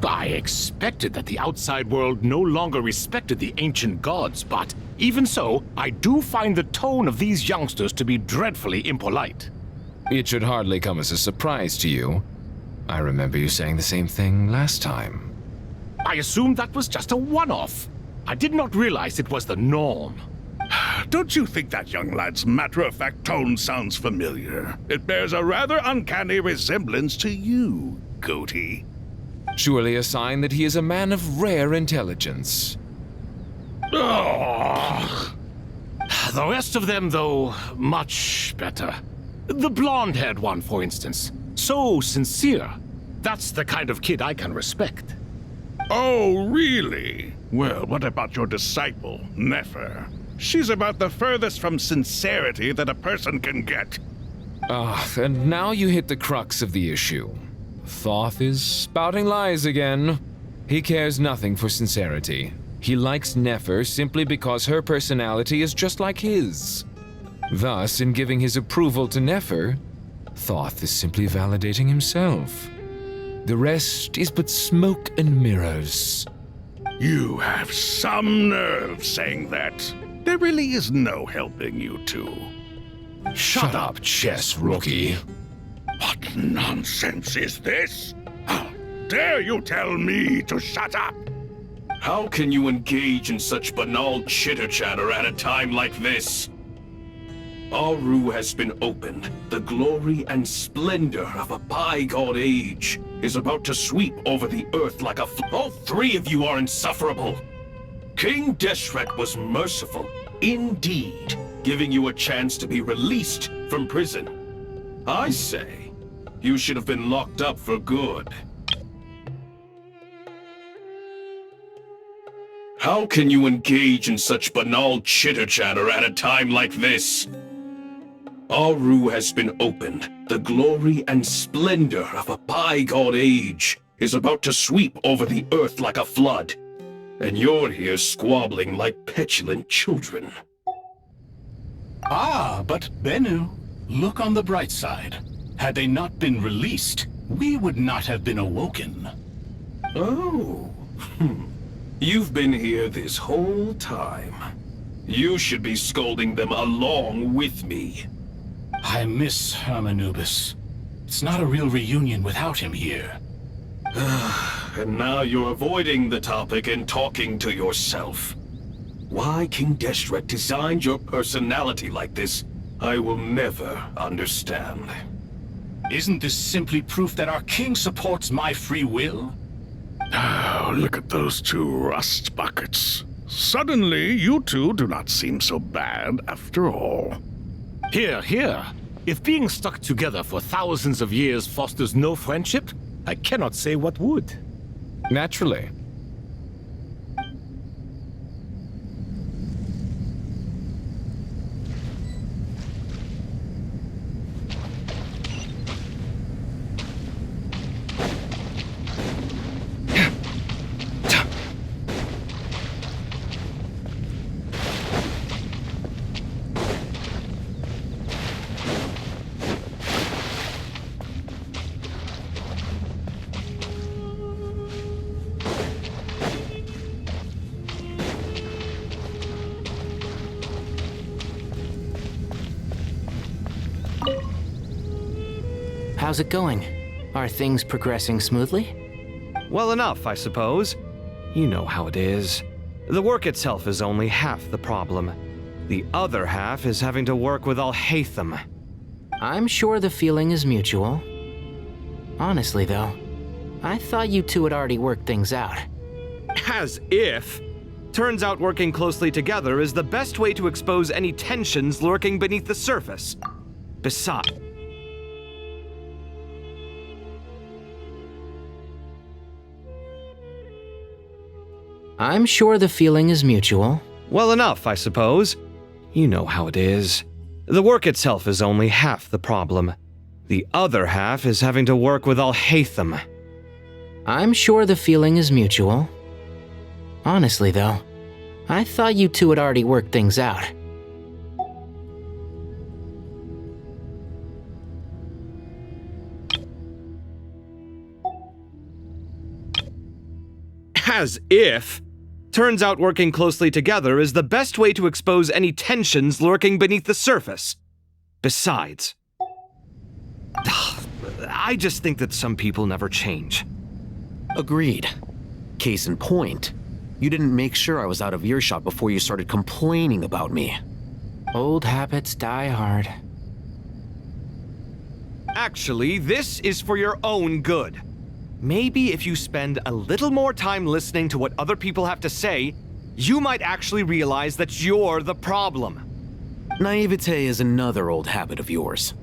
I expected that the outside world no longer respected the ancient gods, but even so, I do find the tone of these youngsters to be dreadfully impolite. It should hardly come as a surprise to you. I remember you saying the same thing last time. I assumed that was just a one-off. I did not realize it was the norm. Don't you think that young lad's matter-of-fact tone sounds familiar? It bears a rather uncanny resemblance to you, Goatee. Surely a sign that he is a man of rare intelligence. Oh. The rest of them, though, much better. The blonde-haired one, for instance. So sincere. That's the kind of kid I can respect. Oh, really? Well, what about your disciple, Nefer? She's about the furthest from sincerity that a person can get. And now you hit the crux of the issue. Thoth is spouting lies again. He cares nothing for sincerity. He likes Nefer simply because her personality is just like his. Thus, in giving his approval to Nefer, Thoth is simply validating himself. The rest is but smoke and mirrors. You have some nerve saying that. There really is no helping you two. Shut up, chess rookie. What nonsense is this? How dare you tell me to shut up? How can you engage in such banal chitter-chatter at a time like this? Aru has been opened. The glory and splendor of a bygone age is about to sweep over the earth like a All 3 of you are insufferable. King Deshret was merciful, indeed, giving you a chance to be released from prison. I say, you should have been locked up for good. How can you engage in such banal chitter-chatter at a time like this? Aru has been opened. The glory and splendor of a bygone age is about to sweep over the earth like a flood. And you're here squabbling like petulant children. Ah, but Bennu, look on the bright side. Had they not been released, we would not have been awoken. Oh. You've been here this whole time. You should be scolding them along with me. I miss Hermanubis. It's not a real reunion without him here. And now you're avoiding the topic and talking to yourself. Why King Deshret designed your personality like this, I will never understand. Isn't this simply proof that our king supports my free will? Oh, look at those 2 rust buckets. Suddenly, you two do not seem so bad after all. Here, here. If being stuck together for thousands of years fosters no friendship, I cannot say what would. Naturally. How's it going? Are things progressing smoothly? Well enough, I suppose. You know how it is. The work itself is only half the problem. The other half is having to work with Al-Haytham. I'm sure the feeling is mutual. Honestly, though, I thought you two had already worked things out. As if. Turns out working closely together is the best way to expose any tensions lurking beneath the surface. Besides... I'm sure the feeling is mutual. Well enough, I suppose. You know how it is. The work itself is only half the problem. The other half is having to work with Al-Haytham. I'm sure the feeling is mutual. Honestly, though, I thought you two had already worked things out. As if. Turns out working closely together is the best way to expose any tensions lurking beneath the surface. Besides... I just think that some people never change. Agreed. Case in point, you didn't make sure I was out of earshot before you started complaining about me. Old habits die hard. Actually, this is for your own good. Maybe if you spend a little more time listening to what other people have to say, you might actually realize that you're the problem. Naivete is another old habit of yours.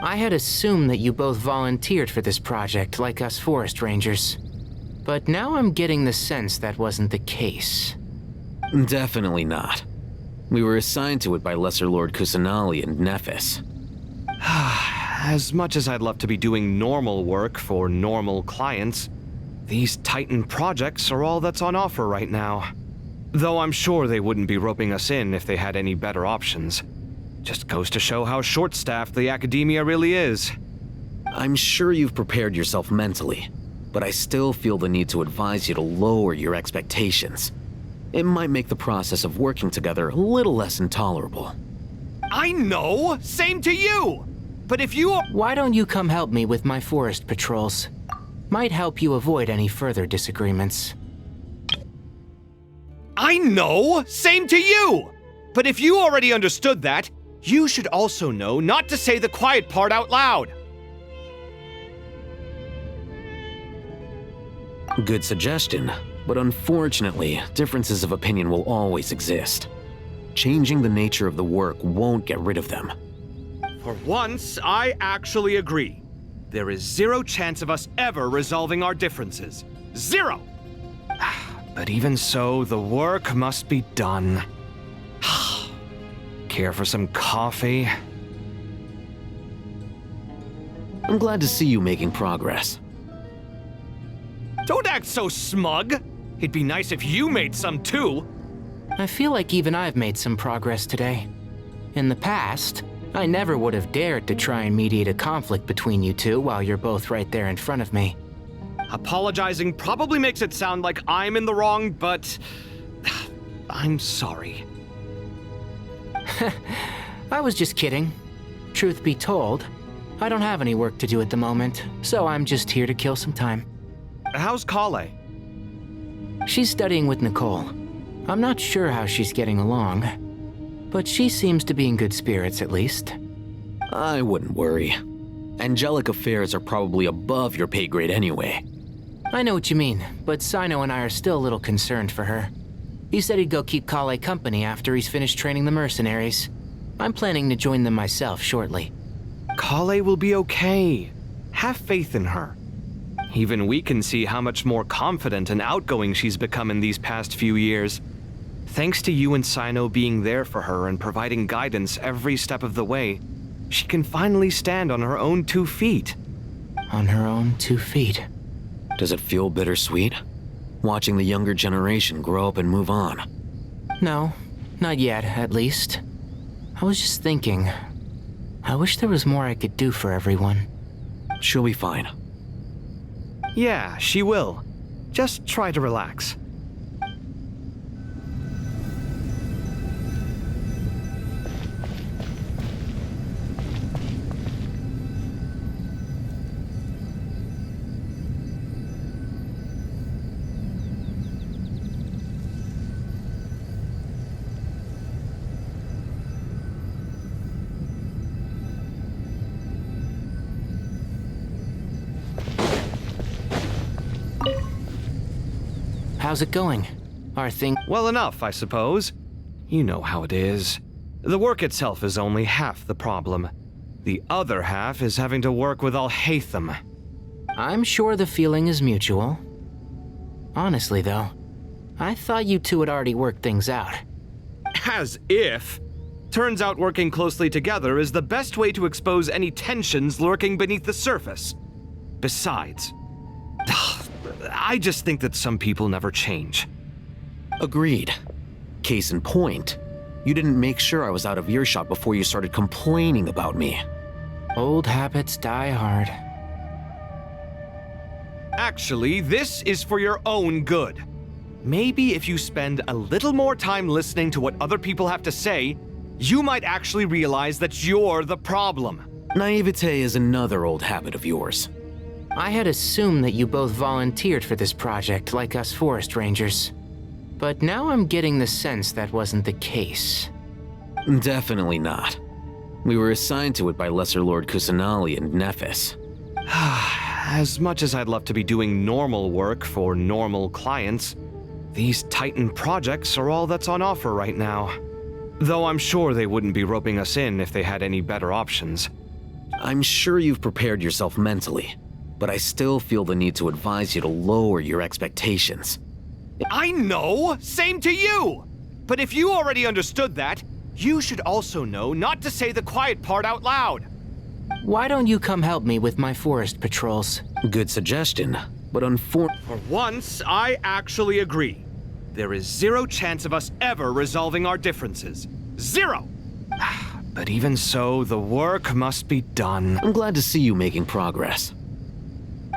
I had assumed that you both volunteered for this project like us forest rangers. But now I'm getting the sense that wasn't the case. Definitely not. We were assigned to it by Lesser Lord Kusanali and Nephis. As much as I'd love to be doing normal work for normal clients, these Titan projects are all that's on offer right now. Though I'm sure they wouldn't be roping us in if they had any better options. Just goes to show how short-staffed the academia really is. I'm sure you've prepared yourself mentally, but I still feel the need to advise you to lower your expectations. It might make the process of working together a little less intolerable. I know! Same to you! But if you... Why don't you come help me with my forest patrols? Might help you avoid any further disagreements. I know! Same to you! But if you already understood that, you should also know not to say the quiet part out loud. Good suggestion, but unfortunately, differences of opinion will always exist. Changing the nature of the work won't get rid of them. For once, I actually agree. There is zero chance of us ever resolving our differences. Zero! But even so, the work must be done. Care for some coffee? I'm glad to see you making progress. Don't act so smug! It'd be nice if you made some too! I feel like even I've made some progress today. In the past, I never would have dared to try and mediate a conflict between you two while you're both right there in front of me. Apologizing probably makes it sound like I'm in the wrong, but... I'm sorry. I was just kidding. Truth be told, I don't have any work to do at the moment, so I'm just here to kill some time. How's Kale? She's studying with Nicole. I'm not sure how she's getting along, but she seems to be in good spirits at least. I wouldn't worry. Angelic affairs are probably above your pay grade anyway. I know what you mean, but Sino and I are still a little concerned for her. He said he'd go keep Kale company after he's finished training the mercenaries. I'm planning to join them myself shortly. Kale will be okay. Have faith in her. Even we can see how much more confident and outgoing she's become in these past few years. Thanks to you and Sino being there for her and providing guidance every step of the way, she can finally stand on her own 2 feet. On her own 2 feet? Does it feel bittersweet? Watching the younger generation grow up and move on? No, not yet, at least. I was just thinking, I wish there was more I could do for everyone. She'll be fine. Yeah, she will. Just try to relax. How's it going? Are things well enough, I suppose. You know how it is. The work itself is only half the problem. The other half is having to work with Haikaveh. I'm sure the feeling is mutual. Honestly, though, I thought you two had already worked things out. As if. Turns out working closely together is the best way to expose any tensions lurking beneath the surface. Besides, I just think that some people never change. Agreed. Case in point, you didn't make sure I was out of earshot before you started complaining about me. Old habits die hard. Actually, this is for your own good. Maybe if you spend a little more time listening to what other people have to say, you might actually realize that you're the problem. Naivete is another old habit of yours. I had assumed that you both volunteered for this project like us forest rangers. But now I'm getting the sense that wasn't the case. Definitely not. We were assigned to it by Lesser Lord Kusanali and Nephis. As much as I'd love to be doing normal work for normal clients, these Titan projects are all that's on offer right now. Though I'm sure they wouldn't be roping us in if they had any better options. I'm sure you've prepared yourself mentally, but I still feel the need to advise you to lower your expectations. I know! Same to you! But if you already understood that, you should also know not to say the quiet part out loud. Why don't you come help me with my forest patrols? Good suggestion, but For once, I actually agree. There is zero chance of us ever resolving our differences. Zero! But even so, the work must be done. I'm glad to see you making progress.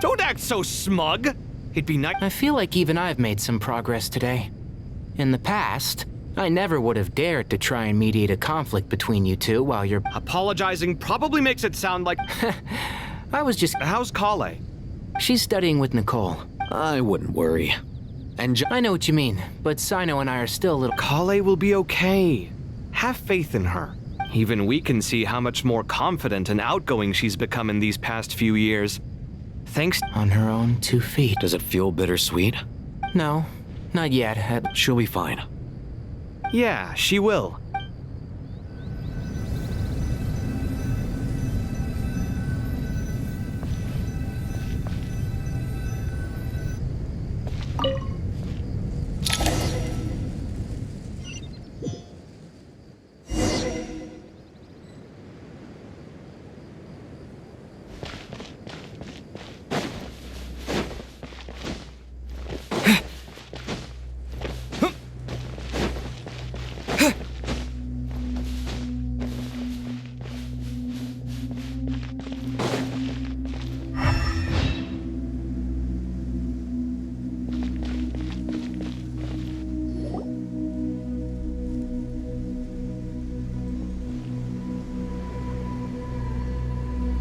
Don't act so smug! It'd be nice. I feel like even I've made some progress today. In the past, I never would have dared to try and mediate a conflict between you two while you're apologizing probably makes it sound like I was just. How's Kale? She's studying with Nicole. I wouldn't worry. And I know what you mean, but Sino and I are still a little. Kale will be okay. Have faith in her. Even we can see how much more confident and outgoing she's become in these past few years. Thanks. On her own 2 feet. Does it feel bittersweet? No, not yet. She'll be fine. Yeah, she will.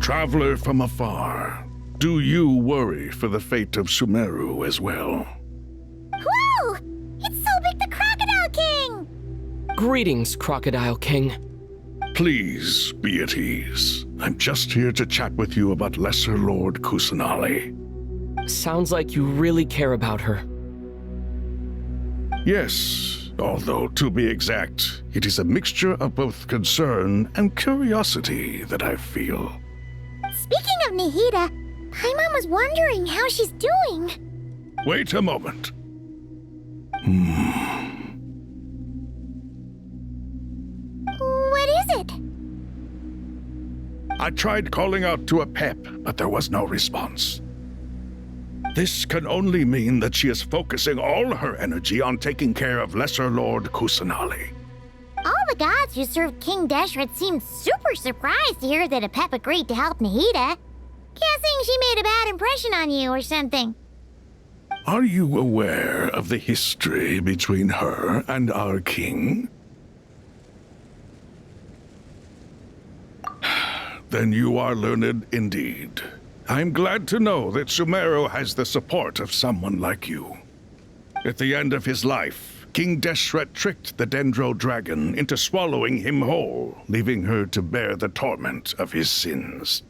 Traveler from afar, do you worry for the fate of Sumeru as well? Whoa! It's Sobek the Crocodile King! Greetings, Crocodile King. Please be at ease. I'm just here to chat with you about Lesser Lord Kusanali. Sounds like you really care about her. Yes, although to be exact, it is a mixture of both concern and curiosity that I feel. Speaking of Nihida, Paimon was wondering how she's doing. Wait a moment. What is it? I tried calling out to Apep, but there was no response. This can only mean that she is focusing all her energy on taking care of Lesser Lord Kusanali. All the gods who served King Deshret seemed super surprised to hear that Apep agreed to help Nihida. Guessing she made a bad impression on you or something. Are you aware of the history between her and our king? Then you are learned indeed. I'm glad to know that Sumeru has the support of someone like you. At the end of his life, King Deshret tricked the Dendro Dragon into swallowing him whole, leaving her to bear the torment of his sins.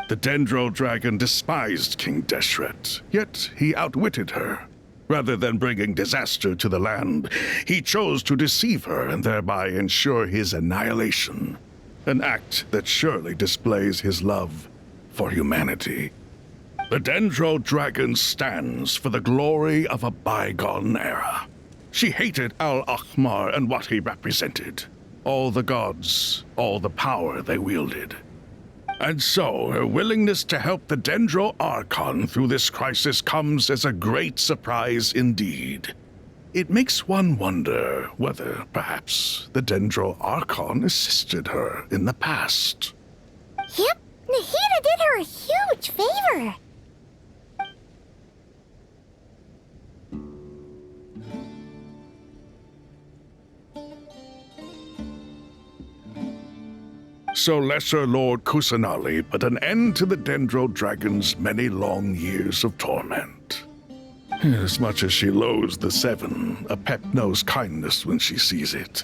The Dendro Dragon despised King Deshret, yet he outwitted her, Rather than bringing disaster to the land, he chose to deceive her and thereby ensure his annihilation. An act that surely displays his love for humanity. The Dendro Dragon stands for the glory of a bygone era. She hated Al-Ahmar and what he represented. All the gods, all the power they wielded. And so, her willingness to help the Dendro Archon through this crisis comes as a great surprise indeed. It makes one wonder whether, perhaps, the Dendro Archon assisted her in the past. Yep, Nahida did her a huge favor. So Lesser Lord Kusanali put an end to the Dendro Dragon's many long years of torment. As much as she loathes the Seven, Apep knows kindness when she sees it.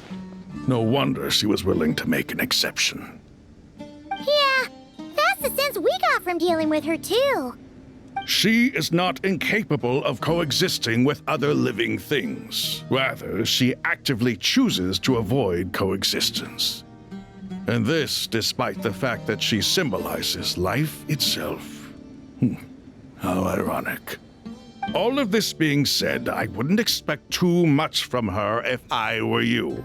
No wonder she was willing to make an exception. Yeah, that's the sense we got from dealing with her too. She is not incapable of coexisting with other living things. Rather, she actively chooses to avoid coexistence. And this despite the fact that she symbolizes life itself. How ironic. All of this being said, I wouldn't expect too much from her if I were you.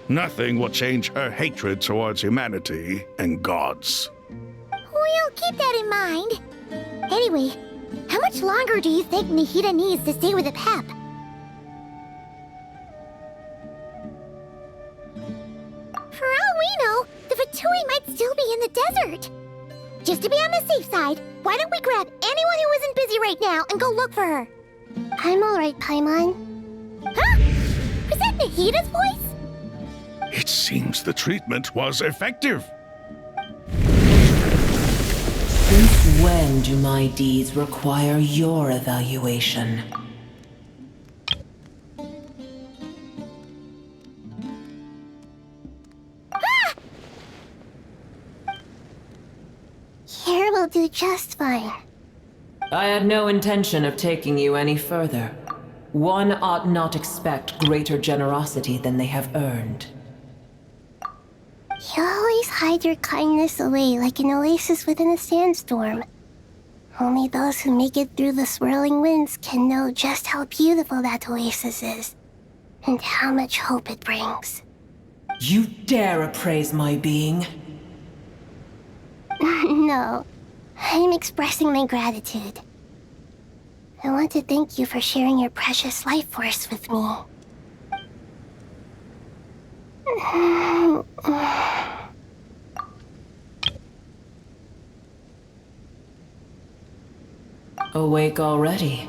Nothing will change her hatred towards humanity and gods. We'll keep that in mind. Anyway, how much longer do you think Nahida needs to stay with Apep? For all we know, the Fatui might still be in the desert. Just to be on the safe side, why don't we grab anyone who isn't busy right now and go look for her? I'm alright, Paimon. Huh? Was that Nahida's voice? It seems the treatment was effective. Since when do my deeds require your evaluation? Here will do just fine. I had no intention of taking you any further. One ought not expect greater generosity than they have earned. You always hide your kindness away like an oasis within a sandstorm. Only those who make it through the swirling winds can know just how beautiful that oasis is, and how much hope it brings. You dare appraise my being? No, I'm expressing my gratitude. I want to thank you for sharing your precious life force with me. Awake already?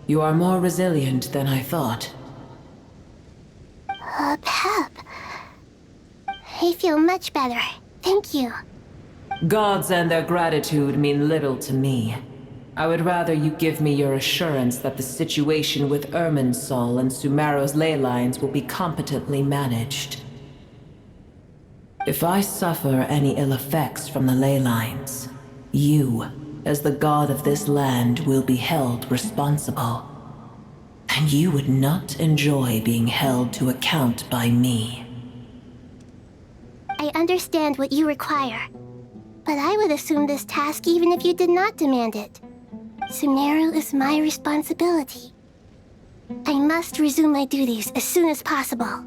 You are more resilient than I thought. Pep. I feel much better. Thank you. Gods and their gratitude mean little to me. I would rather you give me your assurance that the situation with Irminsul and Sumeru's ley lines will be competently managed. If I suffer any ill effects from the ley lines, you, as the god of this land, will be held responsible. And you would not enjoy being held to account by me. I understand what you require, but I would assume this task even if you did not demand it. Sumeru is my responsibility. I must resume my duties as soon as possible.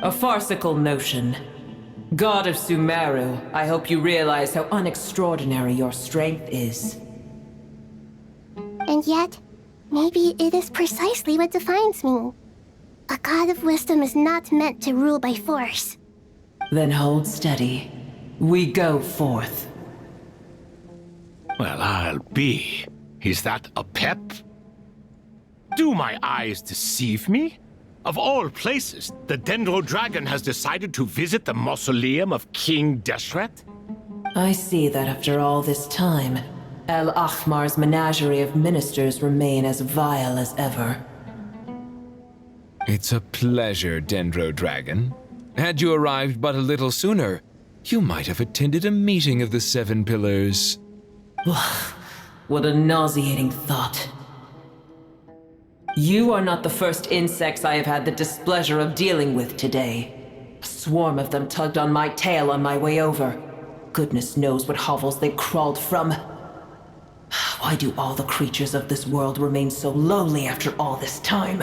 A farcical notion. God of Sumeru, I hope you realize how unextraordinary your strength is. And yet, maybe it is precisely what defines me. A god of wisdom is not meant to rule by force. Then hold steady. We go forth. Well, I'll be. Is that Apep? Do my eyes deceive me? Of all places, the Dendro Dragon has decided to visit the mausoleum of King Deshret? I see that after all this time, Al-Ahmar's menagerie of ministers remain as vile as ever. It's a pleasure, Dendro Dragon. Had you arrived but a little sooner, you might have attended a meeting of the Seven Pillars. What a nauseating thought. You are not the first insects I have had the displeasure of dealing with today. A swarm of them tugged on my tail on my way over. Goodness knows what hovels they crawled from. Why do all the creatures of this world remain so lowly after all this time?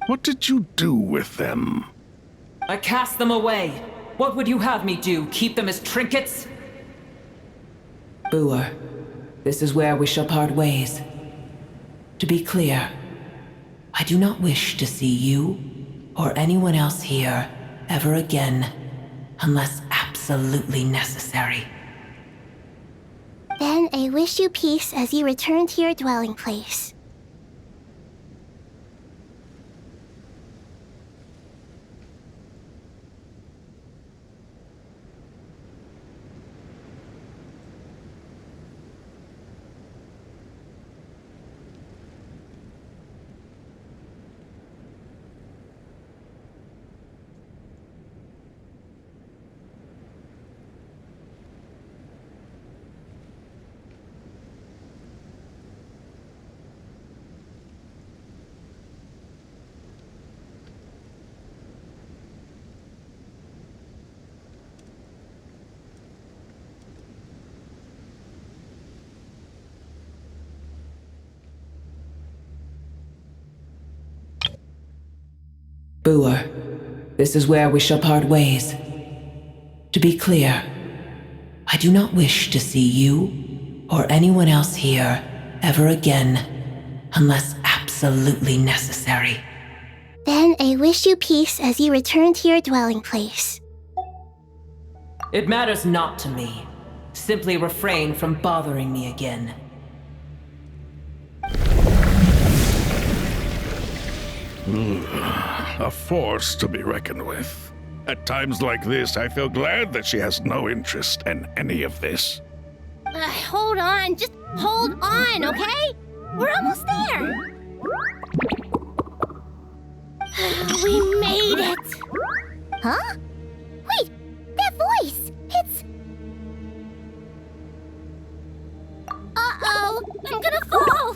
What did you do with them? I cast them away. What would you have me do? Keep them as trinkets? Boer, this is where we shall part ways. To be clear, I do not wish to see you or anyone else here ever again, unless absolutely necessary. Then I wish you peace as you return to your dwelling place. Boer, this is where we shall part ways. To be clear, I do not wish to see you or anyone else here ever again, unless absolutely necessary. Then I wish you peace as you return to your dwelling place. It matters not to me. Simply refrain from bothering me again. A force to be reckoned with. At times like this, I feel glad that she has no interest in any of this. Hold on, just hold on, okay? We're almost there. We made it. Huh? Wait, that voice, it's... Uh-oh, I'm gonna fall.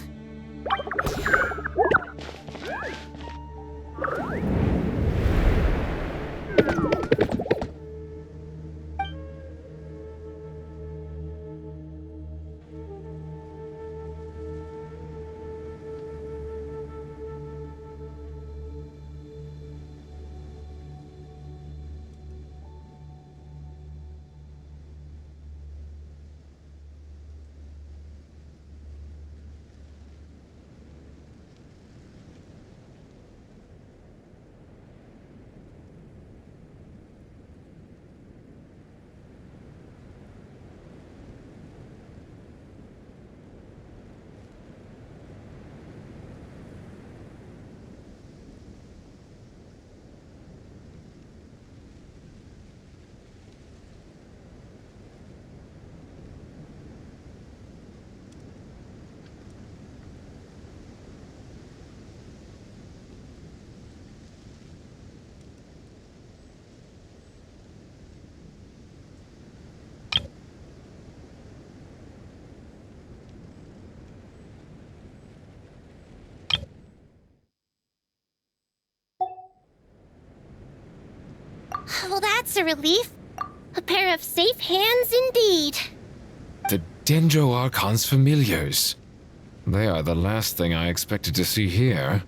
Well, that's a relief. A pair of safe hands indeed. The Dendro Archon's familiars. They are the last thing I expected to see here.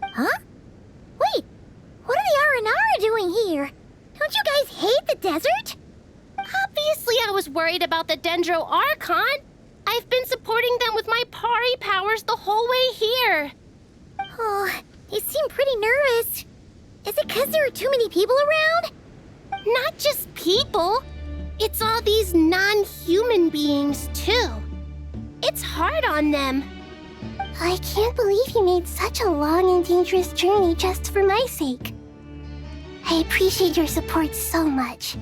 Huh? Wait, what are the Aranara doing here? Don't you guys hate the desert? Obviously I was worried about the Dendro Archon. I've been supporting them with my Pari powers the whole way here. Oh, they seem pretty nervous. Is it because there are too many people around? Not just people. It's all these non-human beings, too. It's hard on them. I can't believe you made such a long and dangerous journey just for my sake. I appreciate your support so much.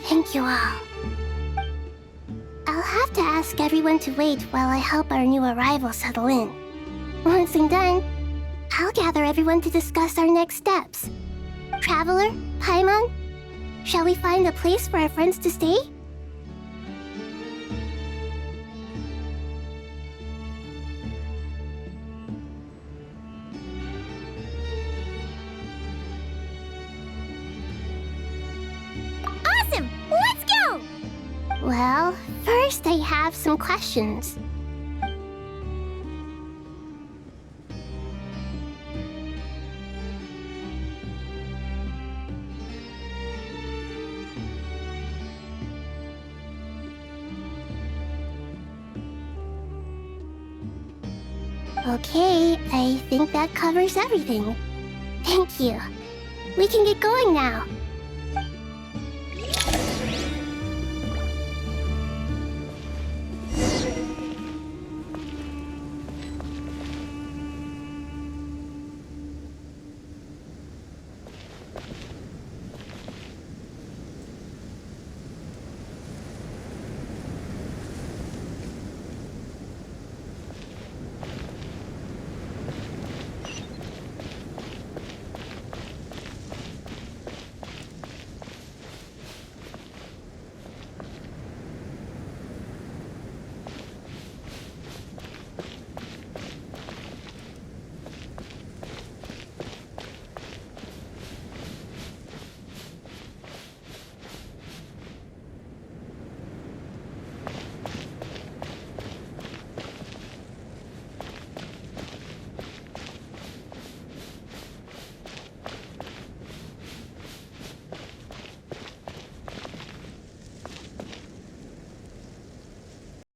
Thank you all. I'll have to ask everyone to wait while I help our new arrival settle in. Once I'm done, I'll gather everyone to discuss our next steps. Traveler, Paimon, shall we find a place for our friends to stay? just I have some questions. Okay, I think that covers everything. Thank you. We can get going now.